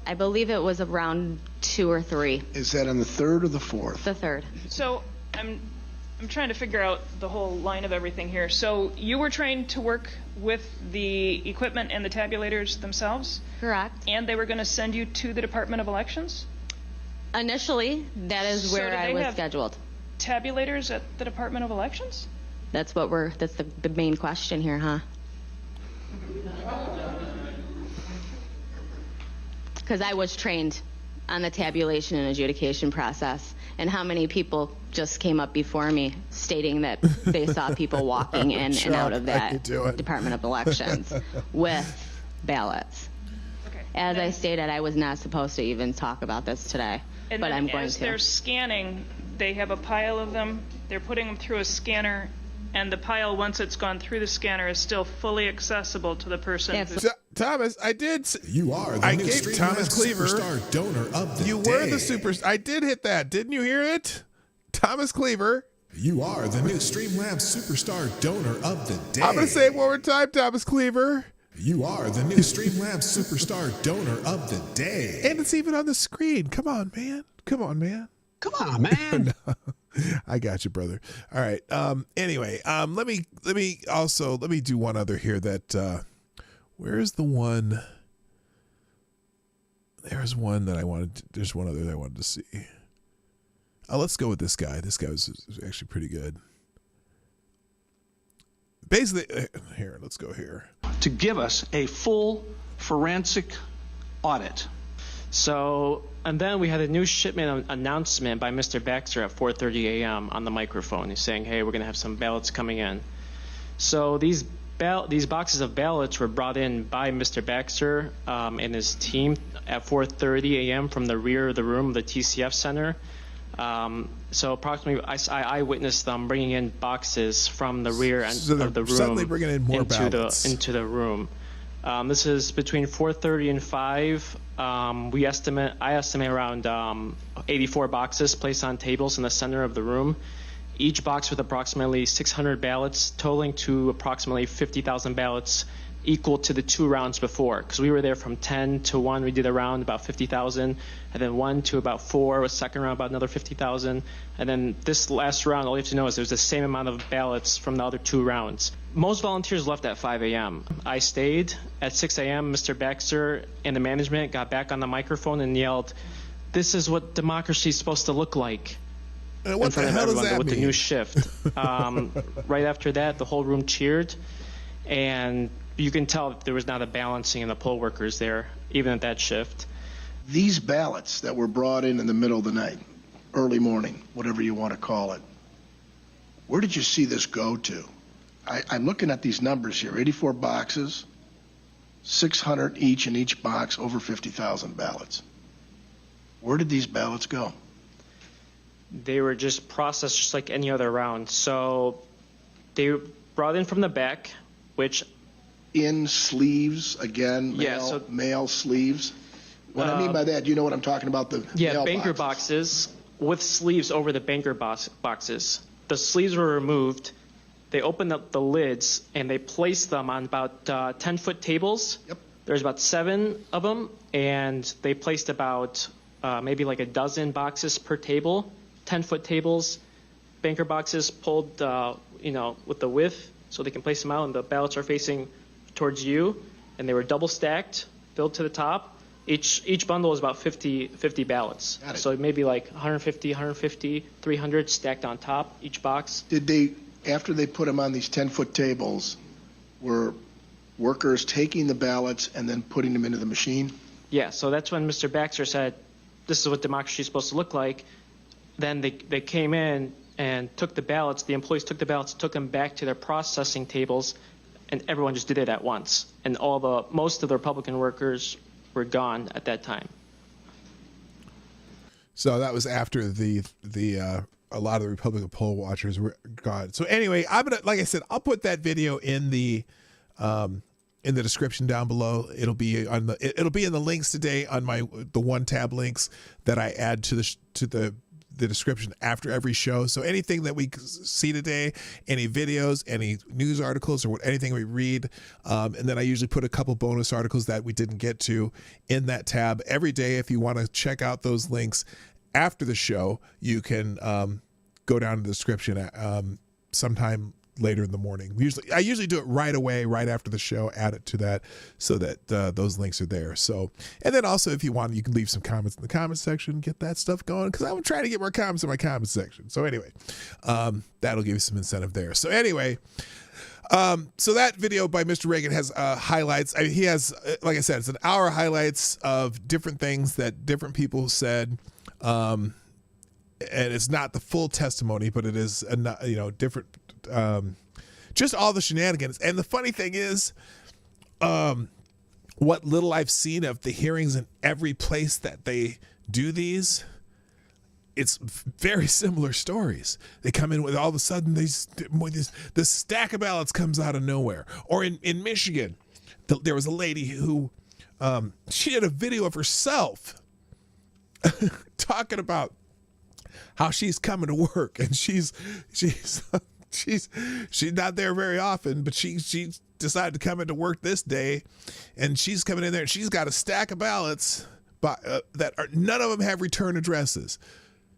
I believe it was around 2 or 3. Is that on the 3rd or the 4th? The 3rd. So I'm trying to figure out the whole line of everything here. So you were trained to work with the equipment and the tabulators themselves? Correct. And they were going to send you to the Department of Elections? Initially, that is where I was scheduled. Tabulators at the Department of Elections? That's the main question here, huh? Because I was trained on the tabulation and adjudication process, and how many people just came up before me stating that they saw people walking in and out of that Department of Elections with ballots. Okay. As I stated, I was not supposed to even talk about this today, but I'm going to. As they're scanning they have a pile of them. They're putting them through a scanner, and the pile, once it's gone through the scanner, is still fully accessible to the person. Thomas, I did. You are the new gave Thomas Cleaver Superstar Donor of the Day. You were the super. I did hit that. Didn't you hear it? Thomas Cleaver. You are the new Streamlabs Superstar Donor of the Day. I'm going to say it one more time, Thomas Cleaver. You are the new Streamlabs Superstar Donor of the Day. And it's even on the screen. Come on, man. Come on, man. Come on, man. No, I got you, brother. All right. Anyway, let me do one other here that where's the one? There's one that I wanted. There's one other that I wanted to see. Let's go with this guy. This guy was actually pretty good. Basically, here, let's go here. To give us a full forensic audit. So, and then we had a new shipment announcement by Mr. Baxter at 4:30 a.m. on the microphone. He's saying, hey, we're going to have some ballots coming in. So these boxes of ballots were brought in by Mr. Baxter and his team at 4:30 a.m. from the rear of the room of the TCF Center. So approximately, I witnessed them bringing in boxes from the rear end of the room suddenly bringing in more ballots into the room. This is between 4:30 and 5. I estimate around 84 boxes placed on tables in the center of the room. Each box with approximately 600 ballots, totaling to approximately 50,000 ballots, equal to the 2 rounds before. Because we were there from 10 to 1, we did a round about 50,000, and then 1 to about 4, a second round about another 50,000, and then this last round, all you have to know is there's the same amount of ballots from the other 2 rounds. Most volunteers left at 5 a.m. I stayed. At 6 a.m., Mr. Baxter and the management got back on the microphone and yelled, "This is what democracy is supposed to look like." What in front the of hell does everyone that with mean? the new shift. Right after that, the whole room cheered, and you can tell there was not a balancing in the poll workers there, even at that shift. These ballots that were brought in the middle of the night, early morning, whatever you want to call it, where did you see this go to? I'm looking at these numbers here, 84 boxes, 600 each in each box, over 50,000 ballots. Where did these ballots go? They were just processed just like any other round. So they brought in from the back, which... In sleeves, again, mail sleeves? What I mean by that, you know what I'm talking about? The mail banker boxes with sleeves over the banker boxes. The sleeves were removed. They opened up the lids, and they placed them on about 10-foot tables. Yep. There's about 7 of them, and they placed about maybe like a dozen boxes per table, 10-foot tables, banker boxes pulled, with the width, so they can place them out, and the ballots are facing towards you, and they were double stacked, filled to the top. Each bundle is about 50 ballots. So maybe like 150, 300 stacked on top, each box. Did they, after they put them on these 10-foot tables, were workers taking the ballots and then putting them into the machine? Yeah, so that's when Mr. Baxter said, this is what democracy is supposed to look like. Then they came in and took the ballots. The employees took the ballots, took them back to their processing tables, and everyone just did it at once. And most of the Republican workers were gone at that time. So that was after a lot of the Republican poll watchers were gone. So anyway, like I said, I'll put that video in the description down below. It'll be in the links today on the one tab links that I add to the description after every show. So anything that we see today, any videos, any news articles, or anything we read, and then I usually put a couple bonus articles that we didn't get to in that tab every day. If you want to check out those links after the show, you can go down to the description sometime later in the morning. I usually do it right away, right after the show, add it to that so that those links are there. So, and then also if you want, you can leave some comments in the comments section, get that stuff going, because I'm trying to get more comments in my comments section. So anyway, that'll give you some incentive there. So anyway, so that video by Mr. Reagan has highlights. I mean, he has, like I said, it's an hour highlights of different things that different people said. And it's not the full testimony, but it is, different, just all the shenanigans. And the funny thing is, what little I've seen of the hearings in every place that they do these, it's very similar stories. They come in with all of a sudden this stack of ballots comes out of nowhere. Or in Michigan, there was a lady who she did a video of herself talking about how she's coming to work, and she's not there very often, but she decided to come into work this day, and she's coming in there and she's got a stack of ballots that are, none of them have return addresses.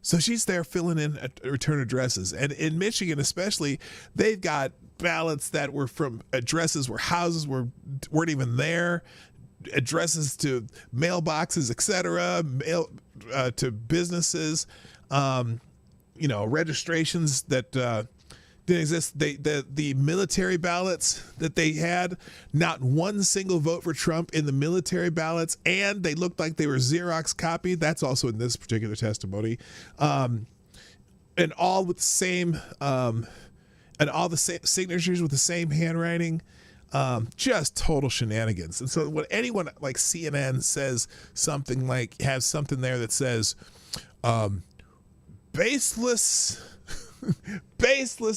So she's there filling in return addresses. And in Michigan especially, they've got ballots that were from addresses where houses weren't even there, addresses to mailboxes, etc., mail to businesses, registrations that didn't exist. The military ballots that they had, not one single vote for Trump in the military ballots, and they looked like they were Xerox copied. That's also in this particular testimony, and all with the same, and all the same signatures with the same handwriting. Just total shenanigans. And so when anyone like CNN says something like, has something there that says baseless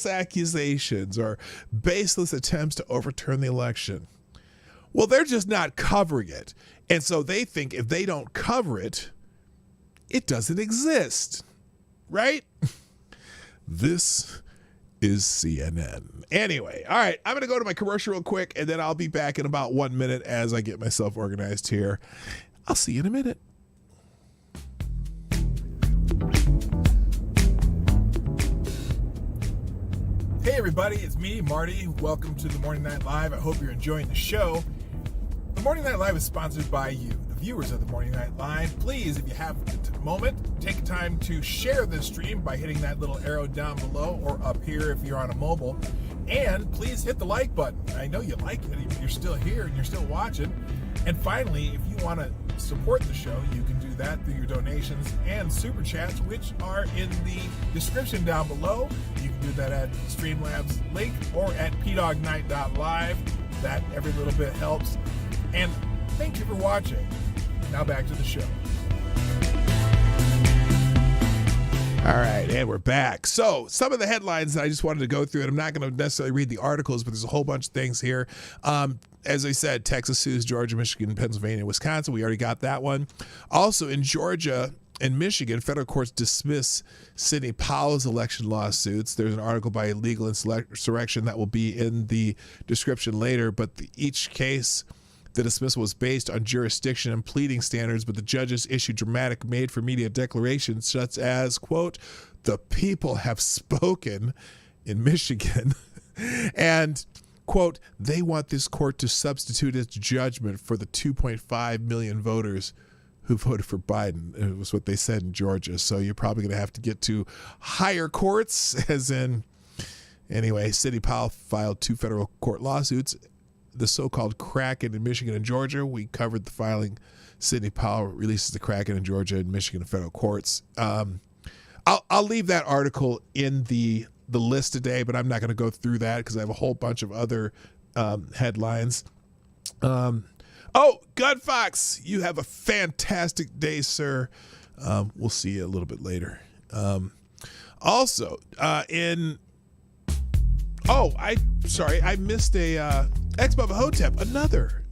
accusations or baseless attempts to overturn the election, well, they're just not covering it. And so they think if they don't cover it, it doesn't exist, right? This is CNN. Anyway, all right, I'm going to go to my commercial real quick, and then I'll be back in about 1 minute as I get myself organized here. I'll see you in a minute. Hey everybody, it's me, Marty. Welcome to the Morning Night Live. I hope you're enjoying the show. The Morning Night Live is sponsored by you, the viewers of the Morning Night Live. Please, if you have a moment, take time to share this stream by hitting that little arrow down below or up here if you're on a mobile. And please hit the like button. I know you like it, you're still here and you're still watching. And finally, if you want to support the show, you can do that through your donations and super chats, which are in the description down below. You can do that at Streamlabs link or at PDawgKnight.live. That every little bit helps. And thank you for watching. Now back to the show. All right, and we're back. So some of the headlines that I just wanted to go through, and I'm not going to necessarily read the articles, but there's a whole bunch of things here. As I said, Texas sues Georgia, Michigan, Pennsylvania, Wisconsin. We already got that one. Also in Georgia and Michigan, federal courts dismiss Sidney Powell's election lawsuits. There's an article by Legal Insurrection that will be in the description later, but each case, the dismissal was based on jurisdiction and pleading standards, but the judges issued dramatic made-for-media declarations such as, quote, "the people have spoken" in Michigan, and, quote, "they want this court to substitute its judgment for the 2.5 million voters who voted for Biden." It was what they said in Georgia. So you're probably going to have to get to higher courts, as in, anyway, Sidney Powell filed 2 federal court lawsuits. The so-called Kraken in Michigan and Georgia. We covered the filing. Sidney Powell releases the Kraken in Georgia and Michigan federal courts. I'll leave that article in the list today, but I'm not going to go through that because I have a whole bunch of other headlines. Gunfox, you have a fantastic day, sir. We'll see you a little bit later. I missed a Ex-Bubba Hotep. Another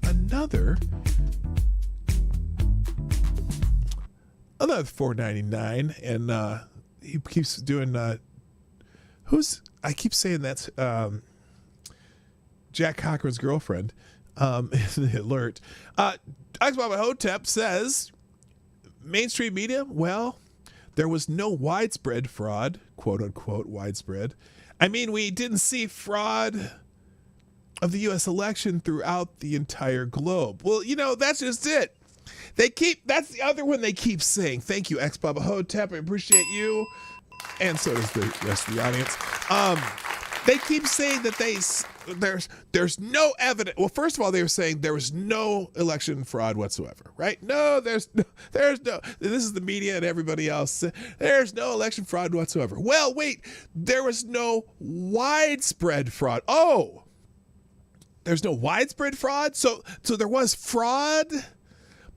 $4.99, and he keeps doing. I keep saying that's Jack Cochran's girlfriend. In the alert, Ex-Bubba Hotep says mainstream media. Well, there was no widespread fraud, quote unquote widespread. I mean, we didn't see fraud of the U.S. election throughout the entire globe. Well, that's just it. That's the other one they keep saying. Thank you, Ex-Bubba Hotep. I appreciate you. And so does the rest of the audience. They keep saying that there's no evidence. Well, first of all, they were saying there was no election fraud whatsoever, right? No, there's no. This is the media and everybody else. There's no election fraud whatsoever. Well, wait, there was no widespread fraud. Oh, there's no widespread fraud? So there was fraud,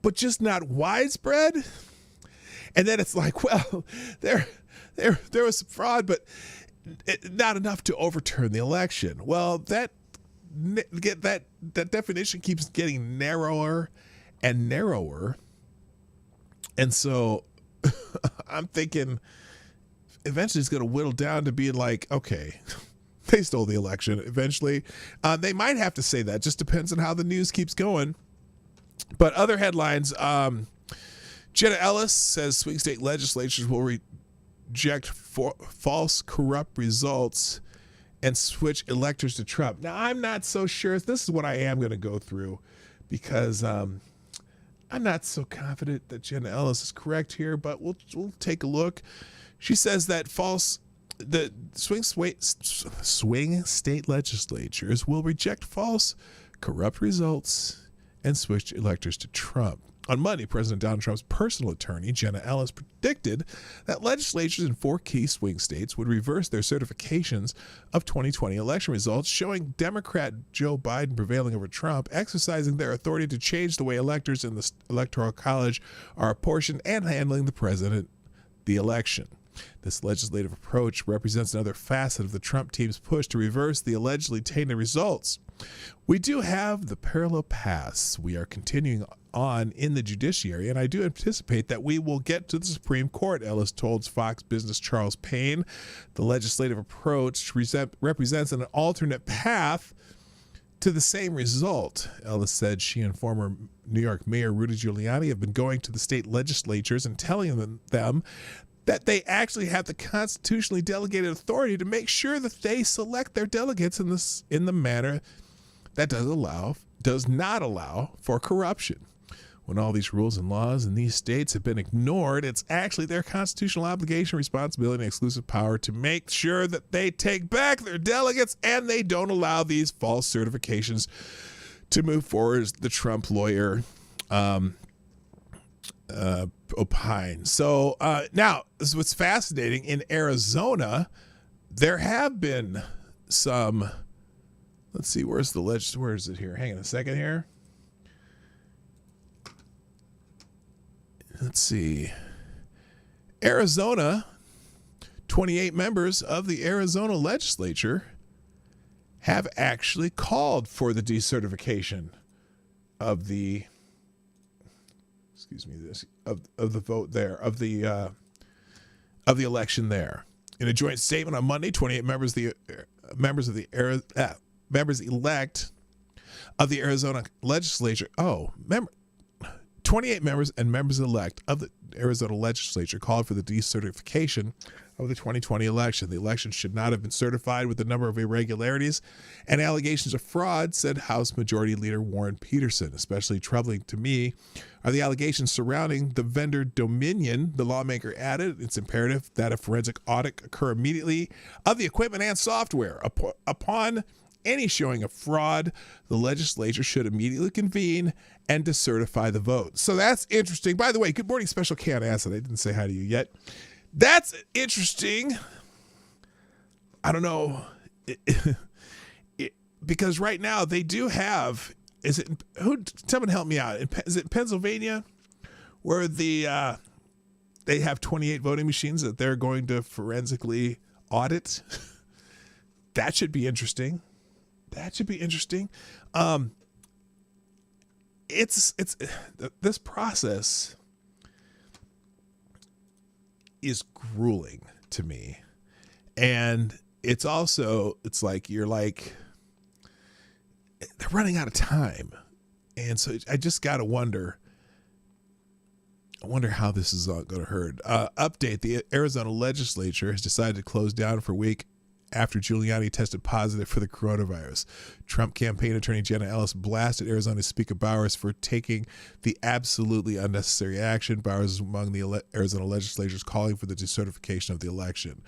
but just not widespread? And then it's like, well, there was some fraud, but not enough to overturn the election. Well, that definition keeps getting narrower and narrower. And so I'm thinking eventually it's going to whittle down to being like, okay, they stole the election eventually. They might have to say that. Just depends on how the news keeps going. But other headlines, Jenna Ellis says swing state legislatures will reject false, corrupt results and switch electors to Trump. Now, I'm not so sure. This is what I am going to go through because I'm not so confident that Jenna Ellis is correct here, but we'll take a look. She says that the swing state legislatures will reject false, corrupt results and switch electors to Trump. On Monday, President Donald Trump's personal attorney, Jenna Ellis, predicted that legislatures in 4 key swing states would reverse their certifications of 2020 election results, showing Democrat Joe Biden prevailing over Trump, exercising their authority to change the way electors in the Electoral College are apportioned and handling the election. This legislative approach represents another facet of the Trump team's push to reverse the allegedly tainted results. We do have the parallel paths. We are continuing on in the judiciary, and I do anticipate that we will get to the Supreme Court, Ellis told Fox Business Charles Payne. The legislative approach represents an alternate path to the same result. Ellis said she and former New York Mayor Rudy Giuliani have been going to the state legislatures and telling them that they actually have the constitutionally delegated authority to make sure that they select their delegates in the manner that does not allow for corruption. When all these rules and laws in these states have been ignored, it's actually their constitutional obligation, responsibility, and exclusive power to make sure that they take back their delegates and they don't allow these false certifications to move forward, the Trump lawyer opine. So now, this is what's fascinating. In Arizona, there have been some, let's see, where is it here? Hang on a second here. Let's see. Arizona, 28 members of the Arizona legislature have actually called for the decertification of the of the vote there, of the election there. In a joint statement on Monday, 28 members elect of the Arizona legislature. 28 members and members elect of the Arizona legislature called for the decertification of the 2020 election. The election should not have been certified with a number of irregularities and allegations of fraud, said House Majority Leader Warren Peterson. Especially troubling to me are the allegations surrounding the vendor Dominion. The lawmaker added it's imperative that a forensic audit occur immediately of the equipment and software. Upon any showing of fraud, the legislature should immediately convene and decertify the vote. So that's interesting. By the way, good morning, Special K on Acid. I didn't say hi to you yet. That's interesting. I don't know. Because right now they do have, someone help me out. Is it Pennsylvania where they have 28 voting machines that they're going to forensically audit? That should be interesting. It's this process is grueling to me, and it's like they're running out of time, and so I just gotta wonder. I wonder how this is all going to hurt. Update: the Arizona legislature has decided to close down for a week after Giuliani tested positive for the coronavirus. Trump campaign attorney Jenna Ellis blasted Arizona Speaker Bowers for taking the absolutely unnecessary action. Bowers is among the Arizona legislators calling for the decertification of the election.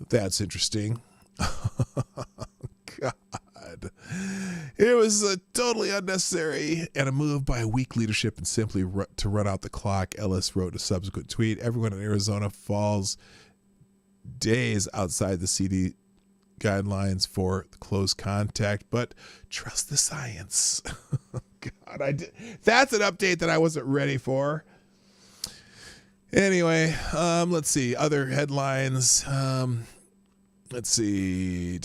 That's interesting. God. It was totally unnecessary and a move by a weak leadership and simply to run out the clock, Ellis wrote in a subsequent tweet. Everyone in Arizona falls days outside the CD guidelines for close contact, but trust the science. God, that's an update that I wasn't ready for. Anyway, let's see. Other headlines. Let's see.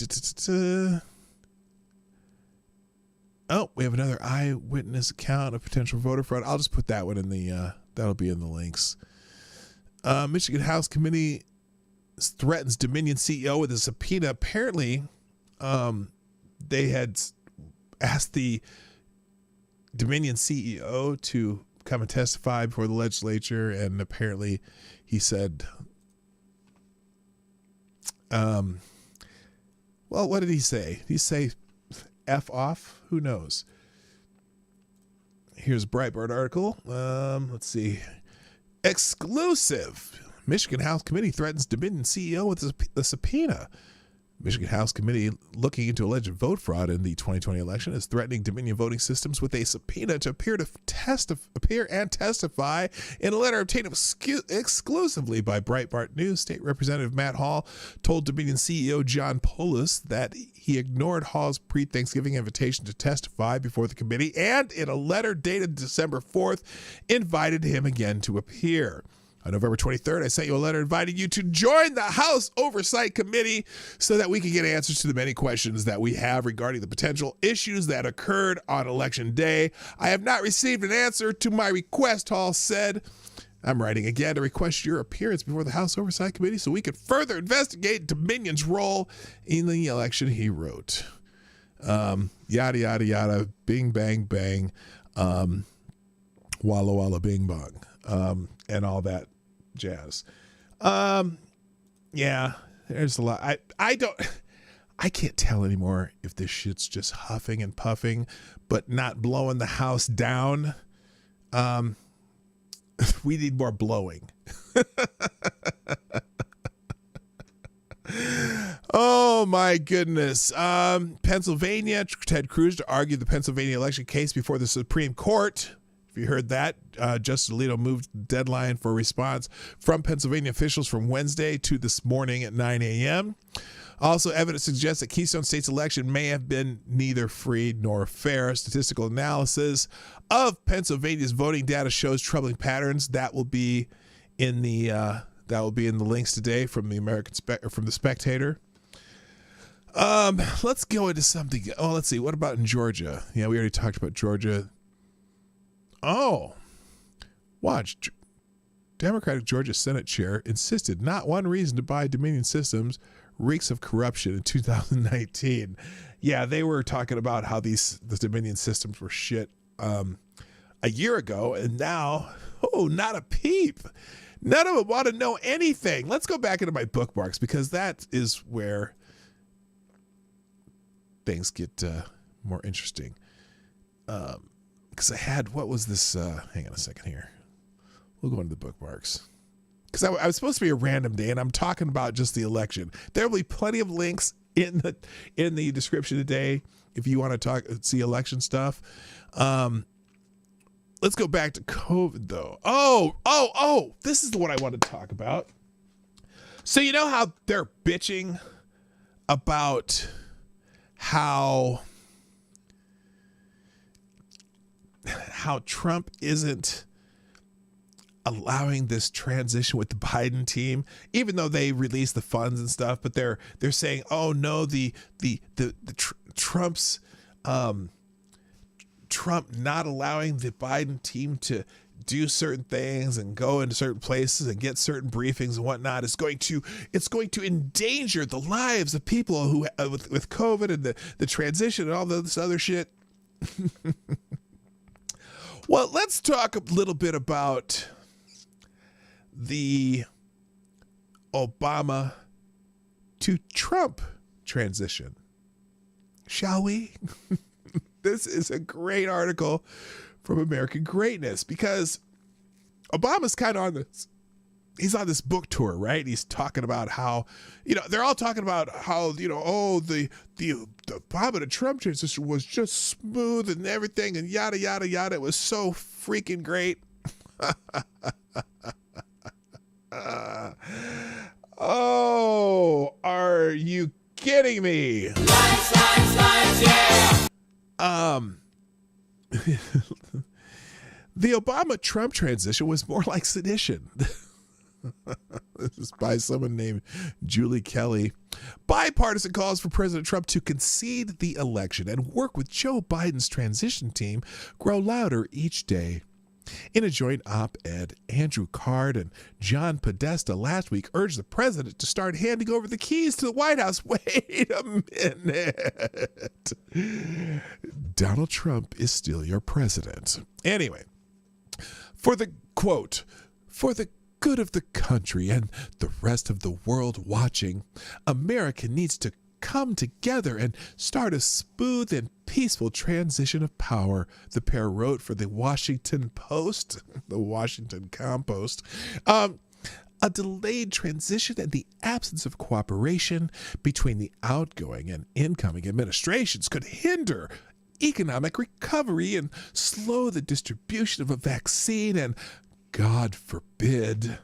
Oh, we have another eyewitness account of potential voter fraud. I'll just put that one in the, that'll be in the links. Michigan House Committee threatens Dominion CEO with a subpoena. Apparently, they had asked the Dominion CEO to come and testify before the legislature, and apparently he said, well, what did he say? Did he say F off? Who knows? Here's a Breitbart article. Let's see. Exclusive. Michigan House Committee threatens Dominion CEO with a subpoena. Michigan House Committee looking into alleged vote fraud in the 2020 election is threatening Dominion voting systems with a subpoena to appear and testify. In a letter obtained exclusively by Breitbart News, State Representative Matt Hall told Dominion CEO John Polis that he ignored Hall's pre-Thanksgiving invitation to testify before the committee, and in a letter dated December 4th, invited him again to appear. On November 23rd, I sent you a letter inviting you to join the House Oversight Committee so that we can get answers to the many questions that we have regarding the potential issues that occurred on Election Day. I have not received an answer to my request, Hall said. I'm writing again to request your appearance before the House Oversight Committee so we can further investigate Dominion's role in the election, he wrote. Yada, yada, yada, bing, bang, bang, walla, walla, bing, bong, and all that jazz. Yeah, there's a lot. I can't tell anymore if this shit's just huffing and puffing, but not blowing the house down. We need more blowing. Oh my goodness. Pennsylvania, Ted Cruz to argue the Pennsylvania election case before the Supreme Court. If you heard that, Justice Alito moved the deadline for a response from Pennsylvania officials from Wednesday to this morning at 9 a.m. Also, evidence suggests that Keystone State's election may have been neither free nor fair. Statistical analysis of Pennsylvania's voting data shows troubling patterns. That will be in the links today from the from the Spectator. Let's go into something. Oh, let's see. What about in Georgia? Yeah, we already talked about Georgia. Oh, watch. Democratic Georgia Senate chair insisted not one reason to buy Dominion Systems reeks of corruption in 2019. Yeah, they were talking about how the Dominion systems were shit a year ago, and now, oh, not a peep. None of them want to know anything. Let's go back into my bookmarks because that is where things get more interesting. Because I had, what was this? Hang on a second here. We'll go into the bookmarks. Because I was supposed to be a random day, and I'm talking about just the election. There will be plenty of links in the description today if you want to see election stuff. Let's go back to COVID, though. Oh, this is the one I wanted to talk about. So you know how they're bitching about how Trump isn't allowing this transition with the Biden team, even though they released the funds and stuff, but they're saying, oh no, Trump not allowing the Biden team to do certain things and go into certain places and get certain briefings and whatnot it's going to endanger the lives of people who with COVID and the transition and all this other shit. Well, let's talk a little bit about the Obama to Trump transition, shall we? This is a great article from American Greatness because Obama's kind of he's on this book tour, right? He's talking about how, they're all talking about how, the Obama to Trump transition was just smooth and everything and yada, yada, yada. It was so freaking great. Oh, are you kidding me? Lights, yeah. The Obama-Trump transition was more like sedition. Just by someone named Julie Kelly. Bipartisan calls for President Trump to concede the election and work with Joe Biden's transition team grow louder each day. In a joint op-ed, Andrew Card and John Podesta last week urged the president to start handing over the keys to the White House. Wait a minute. Donald Trump is still your president. Anyway, for the quote, for the good of the country and the rest of the world watching, America needs to come together and start a smooth and peaceful transition of power, the pair wrote for the Washington Post, the Washington Compost. A delayed transition and the absence of cooperation between the outgoing and incoming administrations could hinder economic recovery and slow the distribution of a vaccine and, God forbid,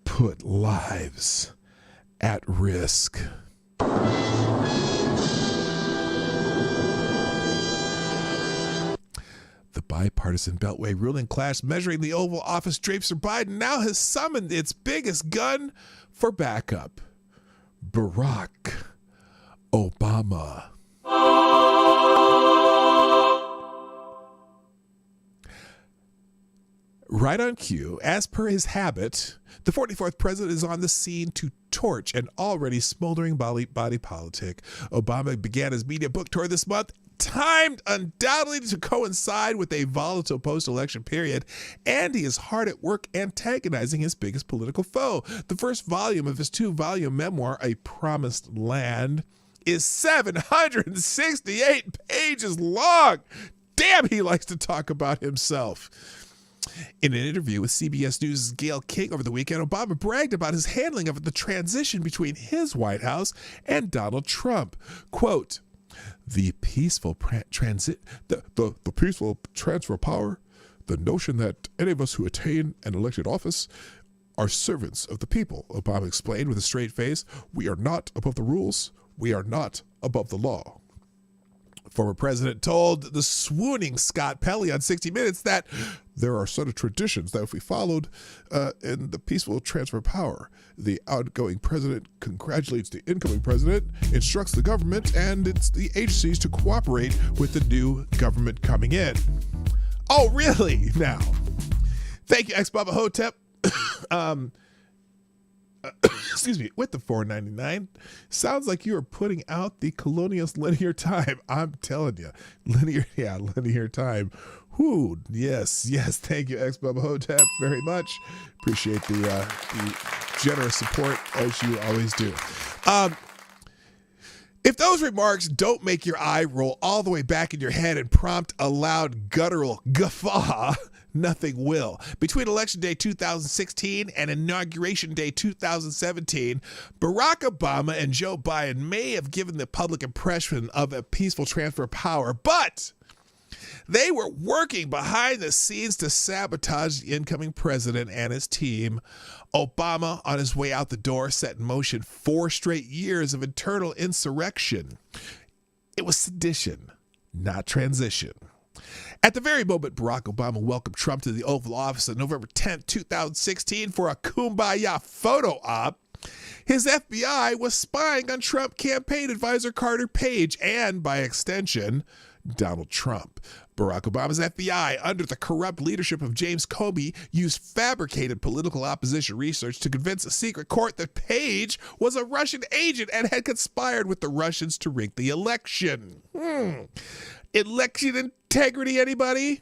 put lives at risk. The bipartisan Beltway ruling class measuring the Oval Office drapes for Biden now has summoned its biggest gun for backup, Barack Obama. Right on cue, as per his habit, the 44th president is on the scene to torch an already smoldering body politic. Obama began his media book tour this month, timed undoubtedly to coincide with a volatile post-election period, and he is hard at work antagonizing his biggest political foe. The first volume of his 2-volume memoir, A Promised Land, is 768 pages long. Damn, he likes to talk about himself. In an interview with CBS News' Gayle King over the weekend, Obama bragged about his handling of the transition between his White House and Donald Trump. Quote, the peaceful the peaceful transfer of power, the notion that any of us who attain an elected office are servants of the people, Obama explained with a straight face. We are not above the rules. We are not above the law. Former president told the swooning Scott Pelley on 60 Minutes that there are a set of traditions that if we followed in the peaceful transfer of power, the outgoing president congratulates the incoming president, instructs the government and it's the agencies to cooperate with the new government coming in. Oh, really? Now, thank you, ex-Baba Hotep. Excuse me, with the $4.99. Sounds like you are putting out the Colonialist Linear Time. I'm telling you, linear time. Whoo, yes. Thank you, ex-Baba Hotep, very much. Appreciate the generous support as you always do. If those remarks don't make your eye roll all the way back in your head and prompt a loud guttural guffaw, nothing will. Between Election Day 2016 and Inauguration Day 2017, Barack Obama and Joe Biden may have given the public impression of a peaceful transfer of power, but they were working behind the scenes to sabotage the incoming president and his team. Obama, on his way out the door, set in motion 4 straight years of internal insurrection. It was sedition, not transition. At the very moment Barack Obama welcomed Trump to the Oval Office on November 10th, 2016 for a kumbaya photo op, his FBI was spying on Trump campaign advisor Carter Page and, by extension, Donald Trump. Barack Obama's FBI, under the corrupt leadership of James Comey, used fabricated political opposition research to convince a secret court that Page was a Russian agent and had conspired with the Russians to rig the election. Election integrity, anybody?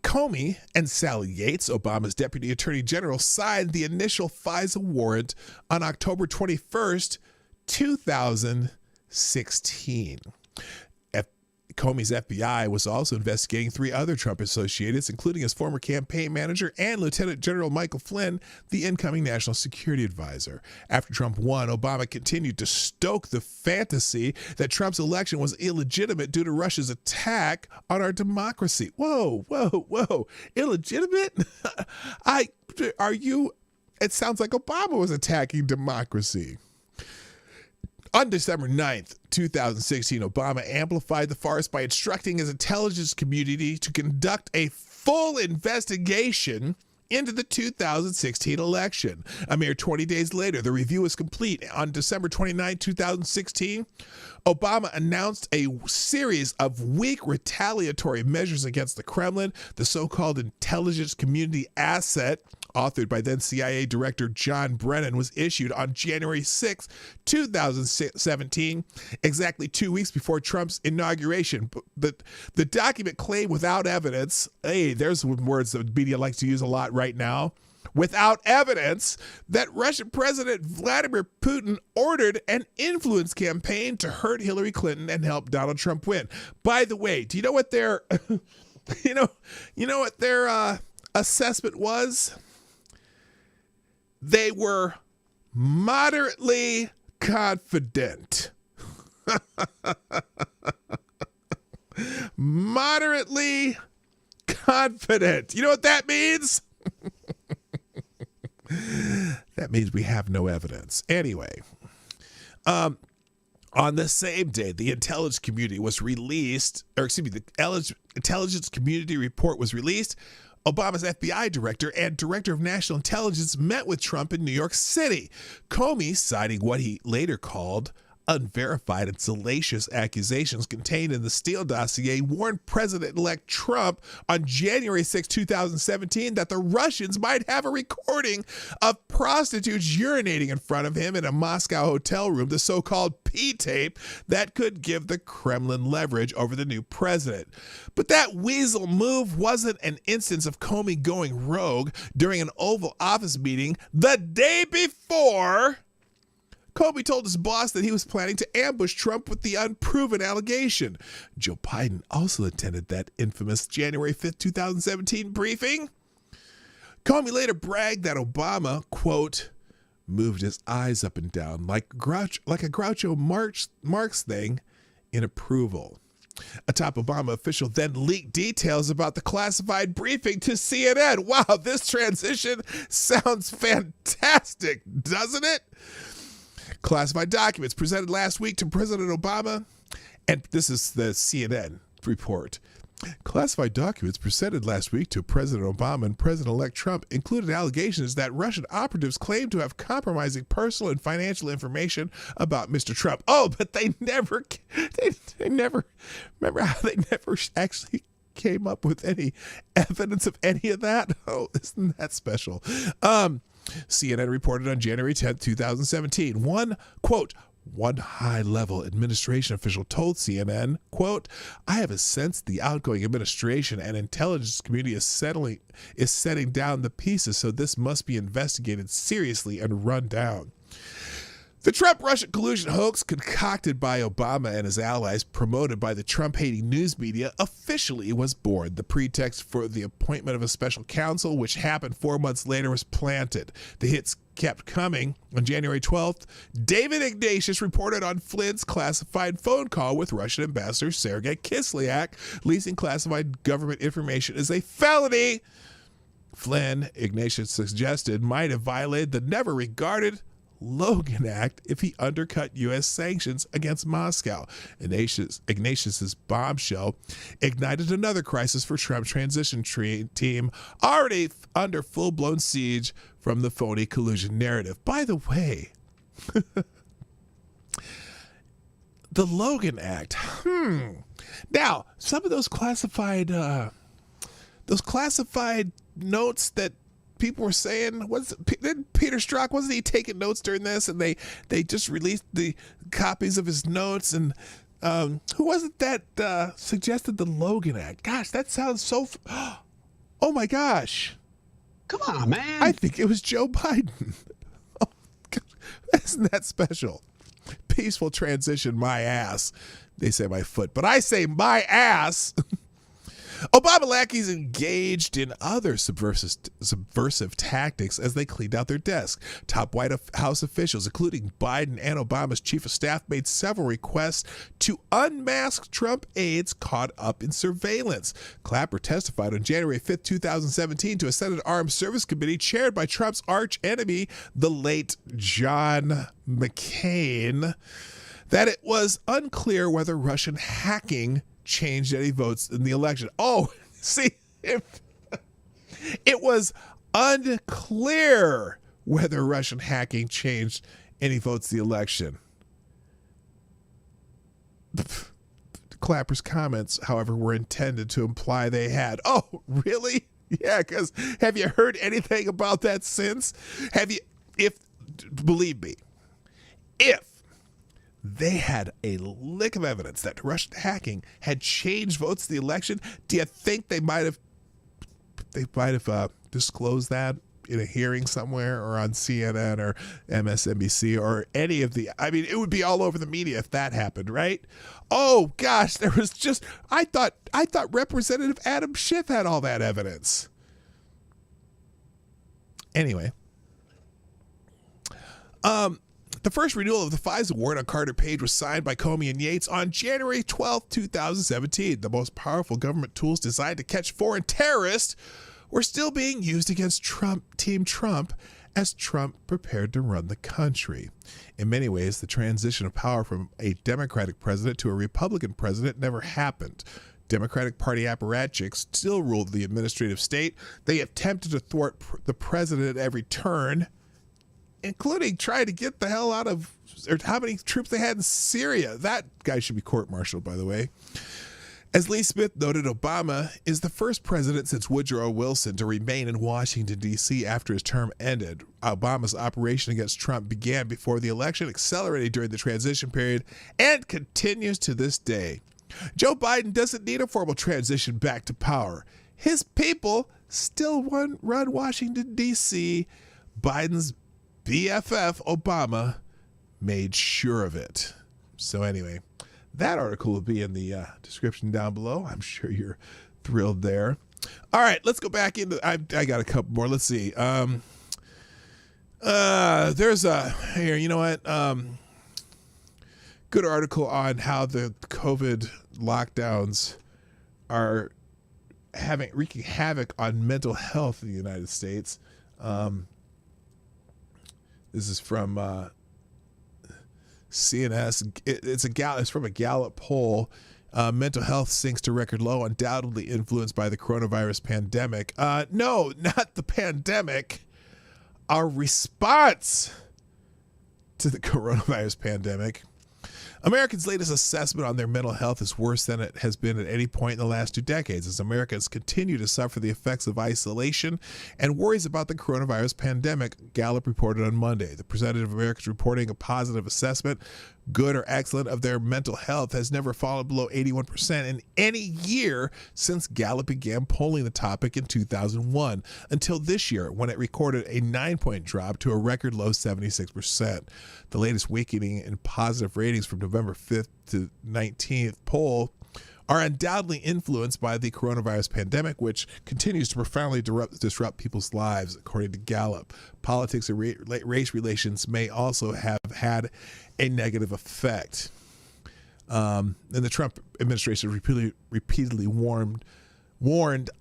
Comey and Sally Yates, Obama's deputy attorney general, signed the initial FISA warrant on October 21st, 2016. Comey's FBI was also investigating 3 other Trump associates, including his former campaign manager and Lieutenant General Michael Flynn, the incoming national security advisor. After Trump won, Obama continued to stoke the fantasy that Trump's election was illegitimate due to Russia's attack on our democracy. Whoa. Illegitimate? It sounds like Obama was attacking democracy. On December 9th, 2016, Obama amplified the farce by instructing his intelligence community to conduct a full investigation into the 2016 election. A mere 20 days later, the review was complete. On December 29, 2016, Obama announced a series of weak retaliatory measures against the Kremlin. The so-called intelligence community asset, authored by then CIA Director John Brennan, was issued on January 6, 2017, exactly 2 weeks before Trump's inauguration. But the document claimed without evidence, hey, there's words that media likes to use a lot right now, without evidence that Russian President Vladimir Putin ordered an influence campaign to hurt Hillary Clinton and help Donald Trump win. By the way, do you know what their you know what their assessment was? They were moderately confident. Moderately confident. You know what that means? That means we have no evidence. Anyway, on the same day, the intelligence community was released, the intelligence community report was released. Obama's FBI director and director of national intelligence met with Trump in New York City. Comey, citing what he later called unverified and salacious accusations contained in the Steele dossier, warned President-elect Trump on January 6, 2017, that the Russians might have a recording of prostitutes urinating in front of him in a Moscow hotel room, the so-called P-tape, that could give the Kremlin leverage over the new president. But that weasel move wasn't an instance of Comey going rogue. During an Oval Office meeting the day before, Comey told his boss that he was planning to ambush Trump with the unproven allegation. Joe Biden also attended that infamous January 5th, 2017 briefing. Comey later bragged that Obama, quote, moved his eyes up and down like a Groucho Marx thing in approval. A top Obama official then leaked details about the classified briefing to CNN. Wow, this transition sounds fantastic, doesn't it? Classified documents presented last week to President Obama, and this is the CNN report. Classified documents presented last week to President Obama and President-elect Trump included allegations that Russian operatives claimed to have compromising personal and financial information about Mr. Trump. Oh, but they never remember how they never actually came up with any evidence of any of that? Oh, isn't that special? CNN reported on January 10th, 2017. One high-level administration official told CNN, quote, I have a sense the outgoing administration and intelligence community is setting down the pieces, so this must be investigated seriously and run down. The Trump-Russia collusion hoax concocted by Obama and his allies, promoted by the Trump-hating news media, officially was born. The pretext for the appointment of a special counsel, which happened 4 months later, was planted. The hits kept coming. On January 12th, David Ignatius reported on Flynn's classified phone call with Russian Ambassador Sergei Kislyak. Leasing classified government information is a felony. Flynn, Ignatius suggested, might have violated the never-regarded Logan Act if he undercut U.S. sanctions against Moscow. Ignatius's bombshell ignited another crisis for Trump's transition team, already under full-blown siege from the phony collusion narrative. By the way, the Logan Act. Now, some of those classified notes that people were saying, didn't Peter Strzok, wasn't he taking notes during this? And they just released the copies of his notes. And who was it that suggested the Logan Act? Gosh, that sounds so... Oh, my gosh. Come on, man. I think it was Joe Biden. Oh, God. Isn't that special? Peaceful transition, my ass. They say my foot, but I say my ass. Obama lackeys engaged in other subversive tactics as they cleaned out their desks. Top White House officials, including Biden and Obama's chief of staff, made several requests to unmask Trump aides caught up in surveillance. Clapper testified on January 5th, 2017 to a Senate Armed Service Committee chaired by Trump's arch enemy, the late John McCain, that it was unclear whether Russian hacking changed any votes in the election. Oh, see, if It was unclear whether Russian hacking changed any votes in the election. Clapper's comments, however, were intended to imply they had. Oh, really? Yeah, because have you heard anything about that since? Believe me, if they had a lick of evidence that Russian hacking had changed votes in the election, do you think they might have disclosed that in a hearing somewhere or on CNN or MSNBC or any of the, I mean, it would be all over the media if that happened, right? Oh gosh, there was just, I thought Representative Adam Schiff had all that evidence. Anyway, the first renewal of the FISA warrant on Carter Page was signed by Comey and Yates on January 12, 2017. The most powerful government tools designed to catch foreign terrorists were still being used against Team Trump as Trump prepared to run the country. In many ways, the transition of power from a Democratic president to a Republican president never happened. Democratic Party apparatchiks still ruled the administrative state. They attempted to thwart the president at every turn, including trying to get the hell out of, or how many troops they had in Syria. That guy should be court-martialed, by the way. As Lee Smith noted, Obama is the first president since Woodrow Wilson to remain in Washington, D.C. after his term ended. Obama's operation against Trump began before the election, accelerated during the transition period, and continues to this day. Joe Biden doesn't need a formal transition back to power. His people still run Washington, D.C. Biden's BFF, Obama, made sure of it. So anyway, that article will be in the description down below. I'm sure you're thrilled there. All right, let's go back into, I got a couple more. Let's see. There's here, you know what? Good article on how the COVID lockdowns are wreaking havoc on mental health in the United States. This is from CNS. It's from a Gallup poll. Mental health sinks to record low, undoubtedly influenced by the coronavirus pandemic. No, not the pandemic. Our response to the coronavirus pandemic. Americans' latest assessment on their mental health is worse than it has been at any point in the last 2 decades, as Americans continue to suffer the effects of isolation and worries about the coronavirus pandemic, Gallup reported on Monday. The percentage of Americans reporting a positive assessment, good or excellent, of their mental health has never fallen below 81% in any year since Gallup began polling the topic in 2001, until this year, when it recorded a 9-point drop to a record low 76%. The latest weakening in positive ratings from November 5th to 19th poll are undoubtedly influenced by the coronavirus pandemic, which continues to profoundly disrupt people's lives, according to Gallup. Politics and race relations may also have had a negative effect. And the Trump administration repeatedly warned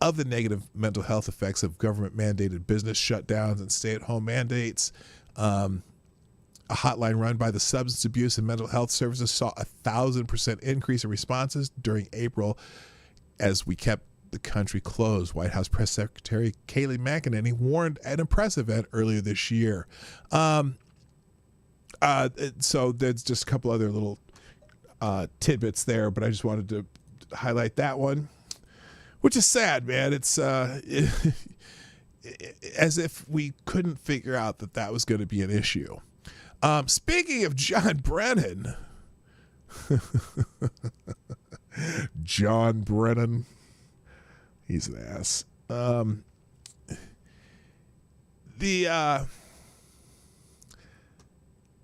of the negative mental health effects of government-mandated business shutdowns and stay-at-home mandates. A hotline run by the Substance Abuse and Mental Health Services saw 1,000% increase in responses during April as we kept the country closed. White House Press Secretary Kayleigh McEnany warned at a press event earlier this year. So there's just a couple other little tidbits there, but I just wanted to highlight that one, which is sad, man. It's as if we couldn't figure out that was going to be an issue. Speaking of John Brennan, John Brennan, he's an ass.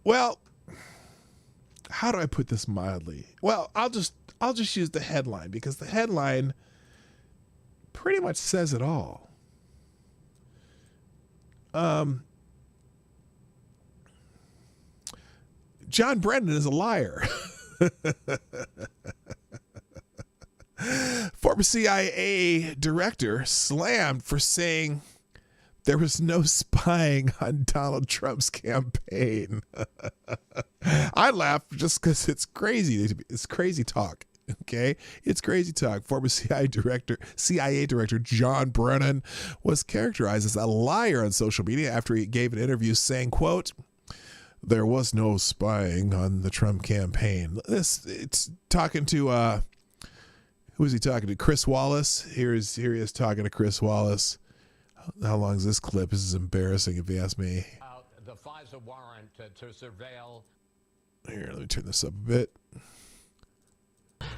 Well, how do I put this mildly? Well, I'll just use the headline, because the headline pretty much says it all. John Brennan is a liar. Former CIA director slammed for saying there was no spying on Donald Trump's campaign. I laugh just because it's crazy. It's crazy talk. Okay, it's crazy talk. Former CIA director John Brennan was characterized as a liar on social media after he gave an interview saying, quote, "There was no spying on the Trump campaign." It's talking to who is he talking to? Chris Wallace. Here he is talking to Chris Wallace. How long is this clip? This is embarrassing if you ask me. The FISA warrant to surveil. Here, let me turn this up a bit.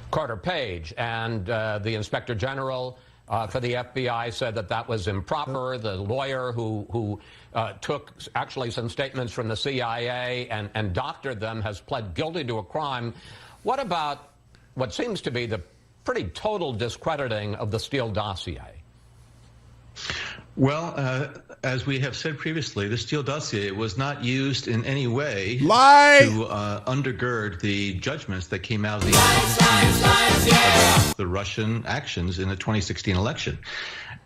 Carter Page and the Inspector General for the FBI said that was improper. The lawyer who took actually some statements from the CIA and doctored them has pled guilty to a crime. What about what seems to be the pretty total discrediting of the Steele dossier? Well, as we have said previously, the Steele dossier was not used in any way to undergird the judgments that came out of the Russian actions in the 2016 election.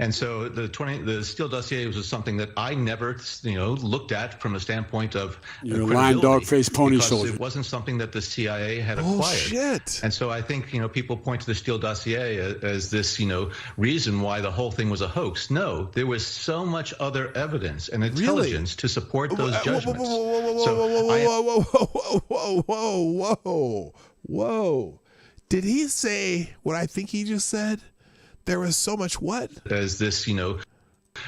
And so the Steele dossier was something that I never, looked at from a standpoint of you're a lying dog face pony soldier. It wasn't something that the CIA had acquired. Oh shit! And so I think people point to the Steele dossier as this reason why the whole thing was a hoax. No, there was so much other evidence and intelligence to support those judgments. Whoa! Did he say what I think he just said? There was so much what? As this,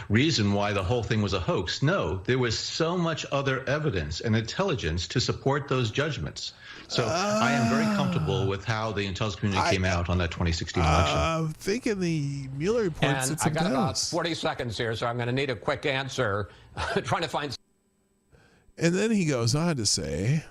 reason why the whole thing was a hoax. No, there was so much other evidence and intelligence to support those judgments. So I am very comfortable with how the intelligence community came out on that 2016 election. I'm thinking the Mueller report said I got something about else. 40 seconds here, so I'm going to need a quick answer. Trying to find. And then he goes on to say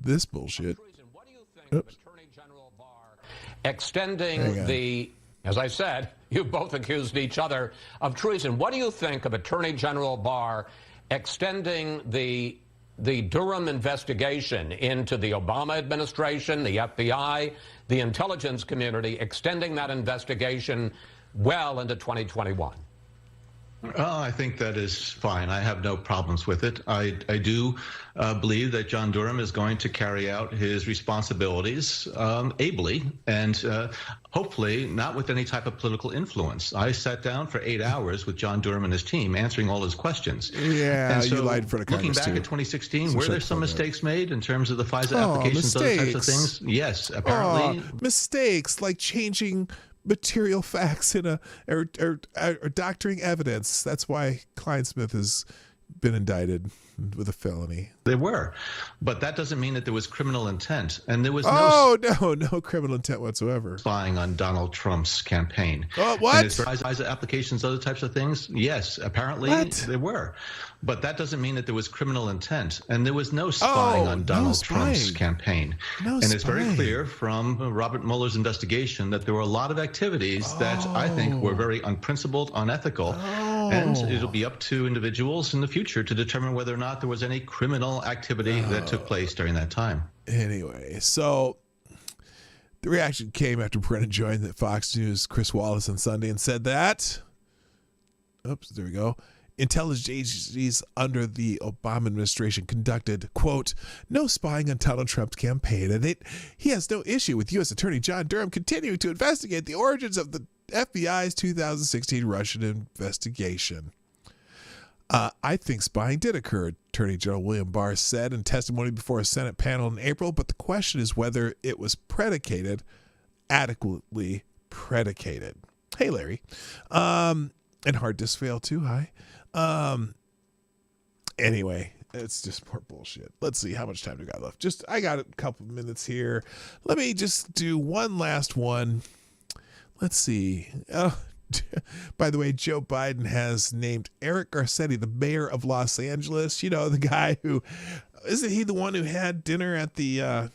this bullshit. What do you think of Attorney General Barr extending the, as I said, you both accused each other of treason. What do you think of Attorney General Barr extending the Durham investigation into the Obama administration, the FBI, the intelligence community, extending that investigation well into 2021? I think that is fine. I have no problems with it. I do believe that John Durham is going to carry out his responsibilities ably and hopefully not with any type of political influence. I sat down for 8 hours with John Durham and his team answering all his questions. Yeah, and so, you lied for the looking back at 2016, were there some mistakes made in terms of the FISA applications, those types of things? Yes, apparently. Mistakes like changing material facts in or doctoring evidence. That's why Kleinsmith has been indicted with a felony. There were, but that doesn't mean that there was criminal intent, and there was no criminal intent whatsoever. Spying on Donald Trump's campaign. What? And as far as FISA applications, other types of things, yes, apparently there were, but that doesn't mean that there was criminal intent, and there was no spying on Donald Trump's campaign. And it's very clear from Robert Mueller's investigation that there were a lot of activities that I think were very unprincipled, unethical, and it'll be up to individuals in the future to determine whether or not there was any criminal activity that took place during that time. Anyway, so the reaction came after Brennan joined the Fox News Chris Wallace on Sunday and said that, there we go, intelligence agencies under the Obama administration conducted, quote, no spying on Donald Trump's campaign, and he has no issue with U.S. Attorney John Durham continuing to investigate the origins of the FBI's 2016 Russian investigation. I think spying did occur, Attorney General William Barr said in testimony before a Senate panel in April, but the question is whether it was adequately predicated. Hey, Larry. And hard disk fail too, hi. Anyway, it's just more bullshit. Let's see how much time do I got left. I got a couple minutes here. Let me just do one last one. Let's see. By the way, Joe Biden has named Eric Garcetti the mayor of Los Angeles. You know, the guy who, isn't he the one who had dinner at the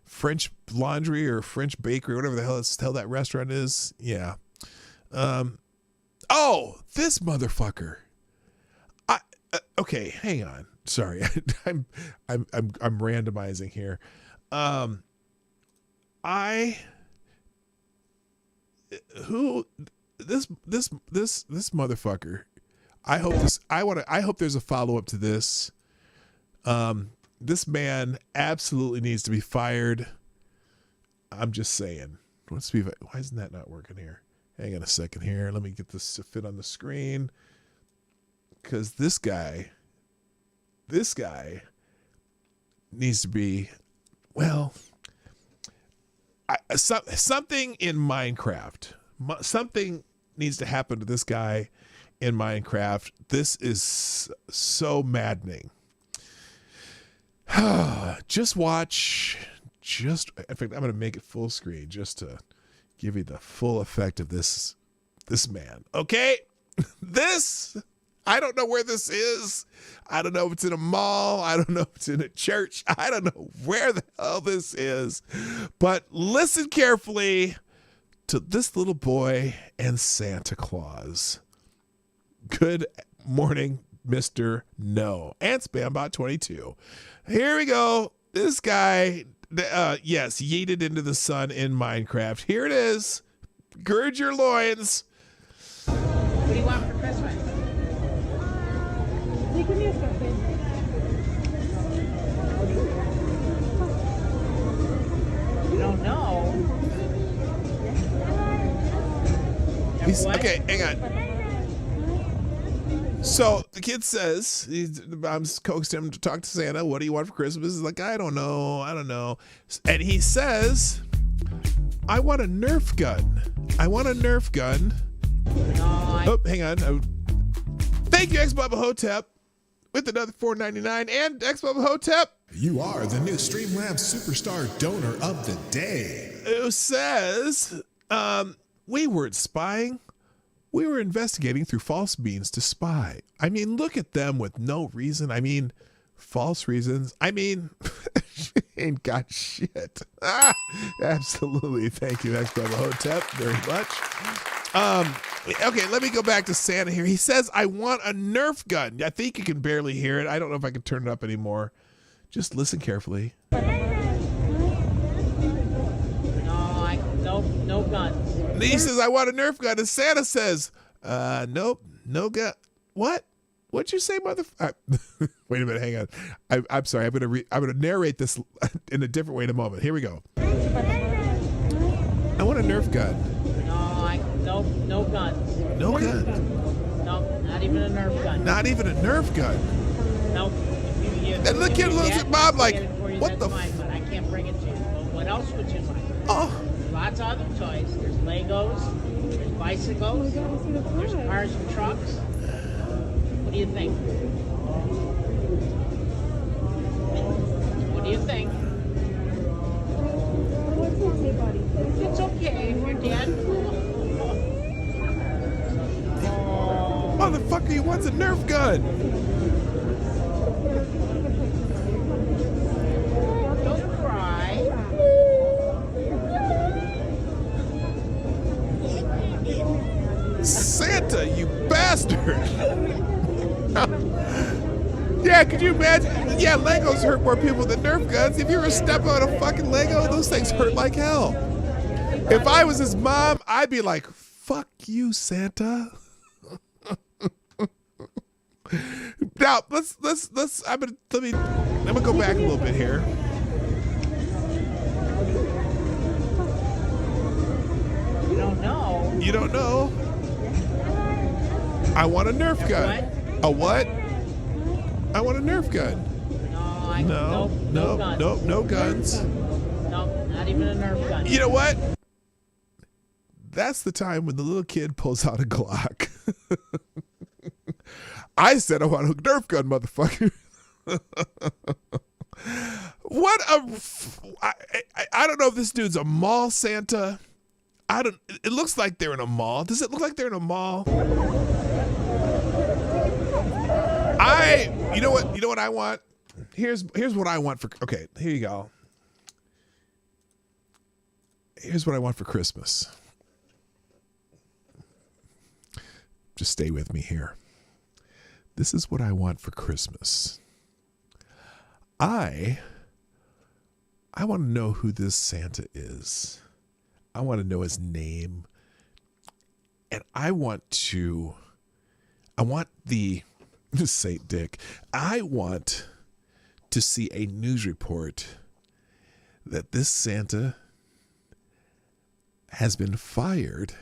French Laundry or French Bakery, whatever the hell that restaurant is? Yeah. This motherfucker. Okay, hang on. Sorry, I'm randomizing here. This motherfucker. I hope there's a follow up to this. This man absolutely needs to be fired. I'm just saying. Let's see why isn't that not working here? Hang on a second here. Let me get this to fit on the screen. Because this guy needs to be, well, something in Minecraft. Something needs to happen to this guy in Minecraft. This is so maddening. Just watch. In fact, I'm going to make it full screen just to give you the full effect of this man. Okay? I don't know where this is. I don't know if it's in a mall. I don't know if it's in a church. I don't know where the hell this is. But listen carefully to this little boy and Santa Claus. Good morning, Mr. No. And Spambot 22. Here we go. This guy, yes, yeeted into the sun in Minecraft. Here it is. Gird your loins. What do you want for Christmas? You don't know. Okay, hang on. So the kid says, mom's coaxed him to talk to Santa. What do you want for Christmas? He's like, I don't know. And he says, I want a Nerf gun. Oh, hang on. Thank you, X-Bubba Hotep, with another $4.99. And X-Bubba Hotep, you are the new Streamlabs Superstar Donor of the Day. Who says, we weren't spying. We were investigating through false means to spy. I mean, look at them with no reason. I mean, false reasons. I mean, ain't got shit. Absolutely. Thank you, X-Bubba Hotep, very much. Okay, let me go back to Santa here. He says, I want a Nerf gun. I think you can barely hear it. I don't know if I can turn it up anymore. Just listen carefully. No guns. And he says, I want a Nerf gun. And Santa says, nope, no gun. What? What'd you say, motherfucker? Wait a minute, hang on. I'm sorry. I'm gonna narrate this in a different way in a moment. Here we go. I want a Nerf gun. No guns. No gun. No, not even a Nerf gun. Not even a Nerf gun. Nope. And the kid looks at Bob like, what the fine, but I can't bring it to you. But what else would you like? Oh. There's lots of other toys. There's Legos. There's bicycles. There's cars and trucks. What do you think? What do you think? It's okay if you're dead. Motherfucker, he wants a Nerf gun. Don't cry. Santa, you bastard. Yeah, could you imagine? Yeah, Legos hurt more people than Nerf guns. If you ever step on a fucking Lego, those things hurt like hell. If I was his mom, I'd be like, fuck you, Santa. Now, I'm gonna go back a little bit here. You don't know. You don't know? I want a Nerf gun. A what? I want a Nerf gun. No guns. No, not even a Nerf gun. You know what? That's the time when the little kid pulls out a Glock. I said I want a Nerf gun, motherfucker. I don't know if this dude's a mall Santa. It looks like they're in a mall. Does it look like they're in a mall? You know what I want? Here's what I want okay, here you go. Here's what I want for Christmas. Just stay with me here. This is what I want for Christmas. I want to know who this Santa is. I want to know his name. And I want the Saint Dick. I want to see a news report that this Santa has been fired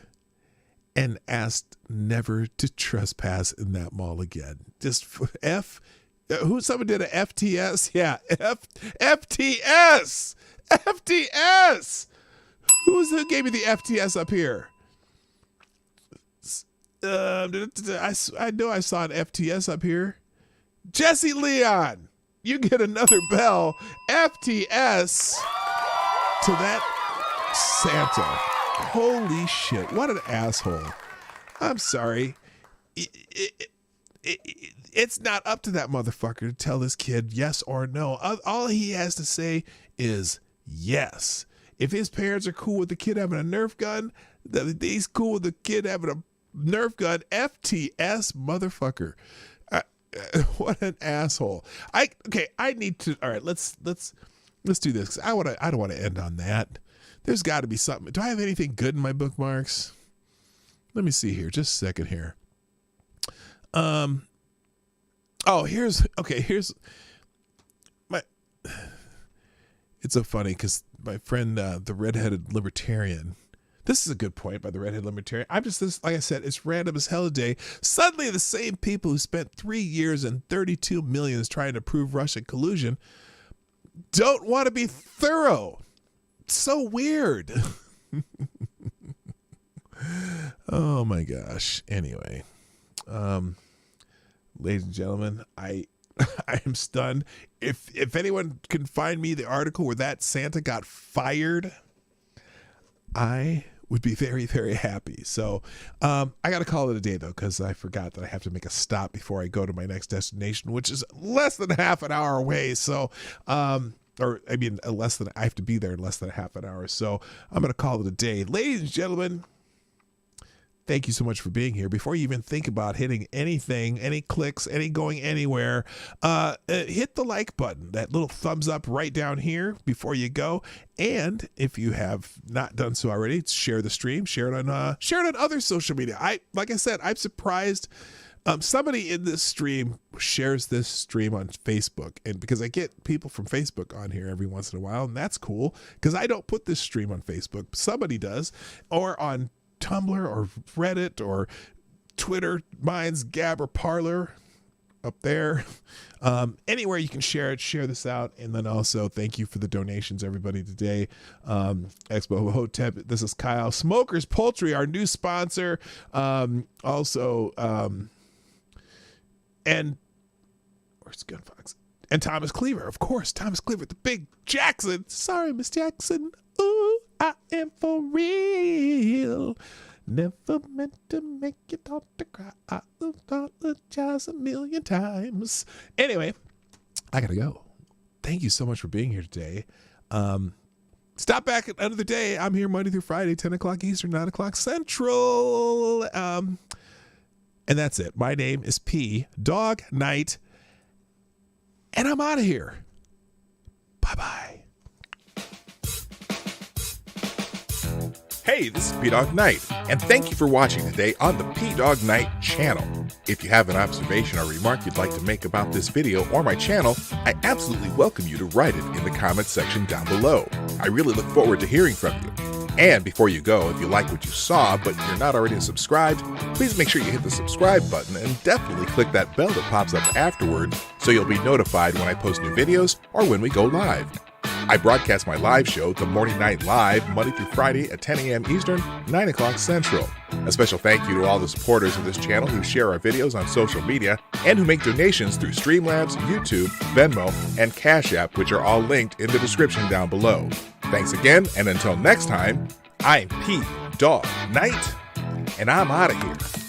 and asked never to trespass in that mall again. Just someone did a FTS? Yeah, FTS! FTS! Who gave me the FTS up here? I know I saw an FTS up here. Jesse Leon, you get another bell. FTS to that Santa. Holy shit, what an asshole. I'm sorry. It's not up to that motherfucker to tell this kid yes or no. All he has to say is yes. If his parents are cool with the kid having a Nerf gun, he's cool with the kid having a Nerf gun. FTS motherfucker. What an asshole. I need to. All right, let's do this. I don't want to end on that. There's got to be something. Do I have anything good in my bookmarks? Let me see here. Just a second here. Here's my. It's so funny because my friend, the redheaded libertarian. This is a good point by the redheaded libertarian. Like I said, it's random as hell today. Suddenly, the same people who spent 3 years and $32 million trying to prove Russian collusion don't want to be thorough. So weird. Oh my gosh. Anyway, ladies and gentlemen, I am stunned. If anyone can find me the article where that Santa got fired, I would be very, very happy. So I got to call it a day, though, because I forgot that I have to make a stop before I go to my next destination, which is less than half an hour away. So, I have to be there in less than half an hour. So I'm going to call it a day. Ladies and gentlemen, thank you so much for being here. Before you even think about hitting anything, any clicks, any going anywhere, hit the like button, that little thumbs up right down here before you go. And if you have not done so already, share the stream, share it on other social media. Like I said, I'm surprised. Somebody in this stream shares this stream on Facebook, and because I get people from Facebook on here every once in a while, and that's cool because I don't put this stream on Facebook. Somebody does, or on Tumblr or Reddit or Twitter, mine's Gab or Parler up there. Anywhere you can share it, share this out. And then also thank you for the donations, everybody, today. Expo Hotep, this is Kyle. Smokers Poultry, our new sponsor. And where's Gunfox? And Thomas Cleaver, of course. Thomas Cleaver, the big Jackson. Sorry, Miss Jackson. Ooh, I am for real. Never meant to make your daughter cry. I apologize 1,000,000 times. Anyway, I gotta go. Thank you so much for being here today. Stop back another day. I'm here Monday through Friday, 10 o'clock Eastern, 9 o'clock Central. And that's it. My name is Dawg Knight, and I'm out of here. Bye-bye. Hey, this is PDawgKnight, and thank you for watching today on the PDawgKnight channel. If you have an observation or remark you'd like to make about this video or my channel, I absolutely welcome you to write it in the comments section down below. I really look forward to hearing from you. And before you go, if you like what you saw but you're not already subscribed, please make sure you hit the subscribe button and definitely click that bell that pops up afterward so you'll be notified when I post new videos or when we go live. I broadcast my live show, The Morning Night Live, Monday through Friday at 10 a.m. Eastern, 9 o'clock Central. A special thank you to all the supporters of this channel who share our videos on social media and who make donations through Streamlabs, YouTube, Venmo, and Cashapp, which are all linked in the description down below. Thanks again, and until next time, I'm PDawgKnight, and I'm out of here.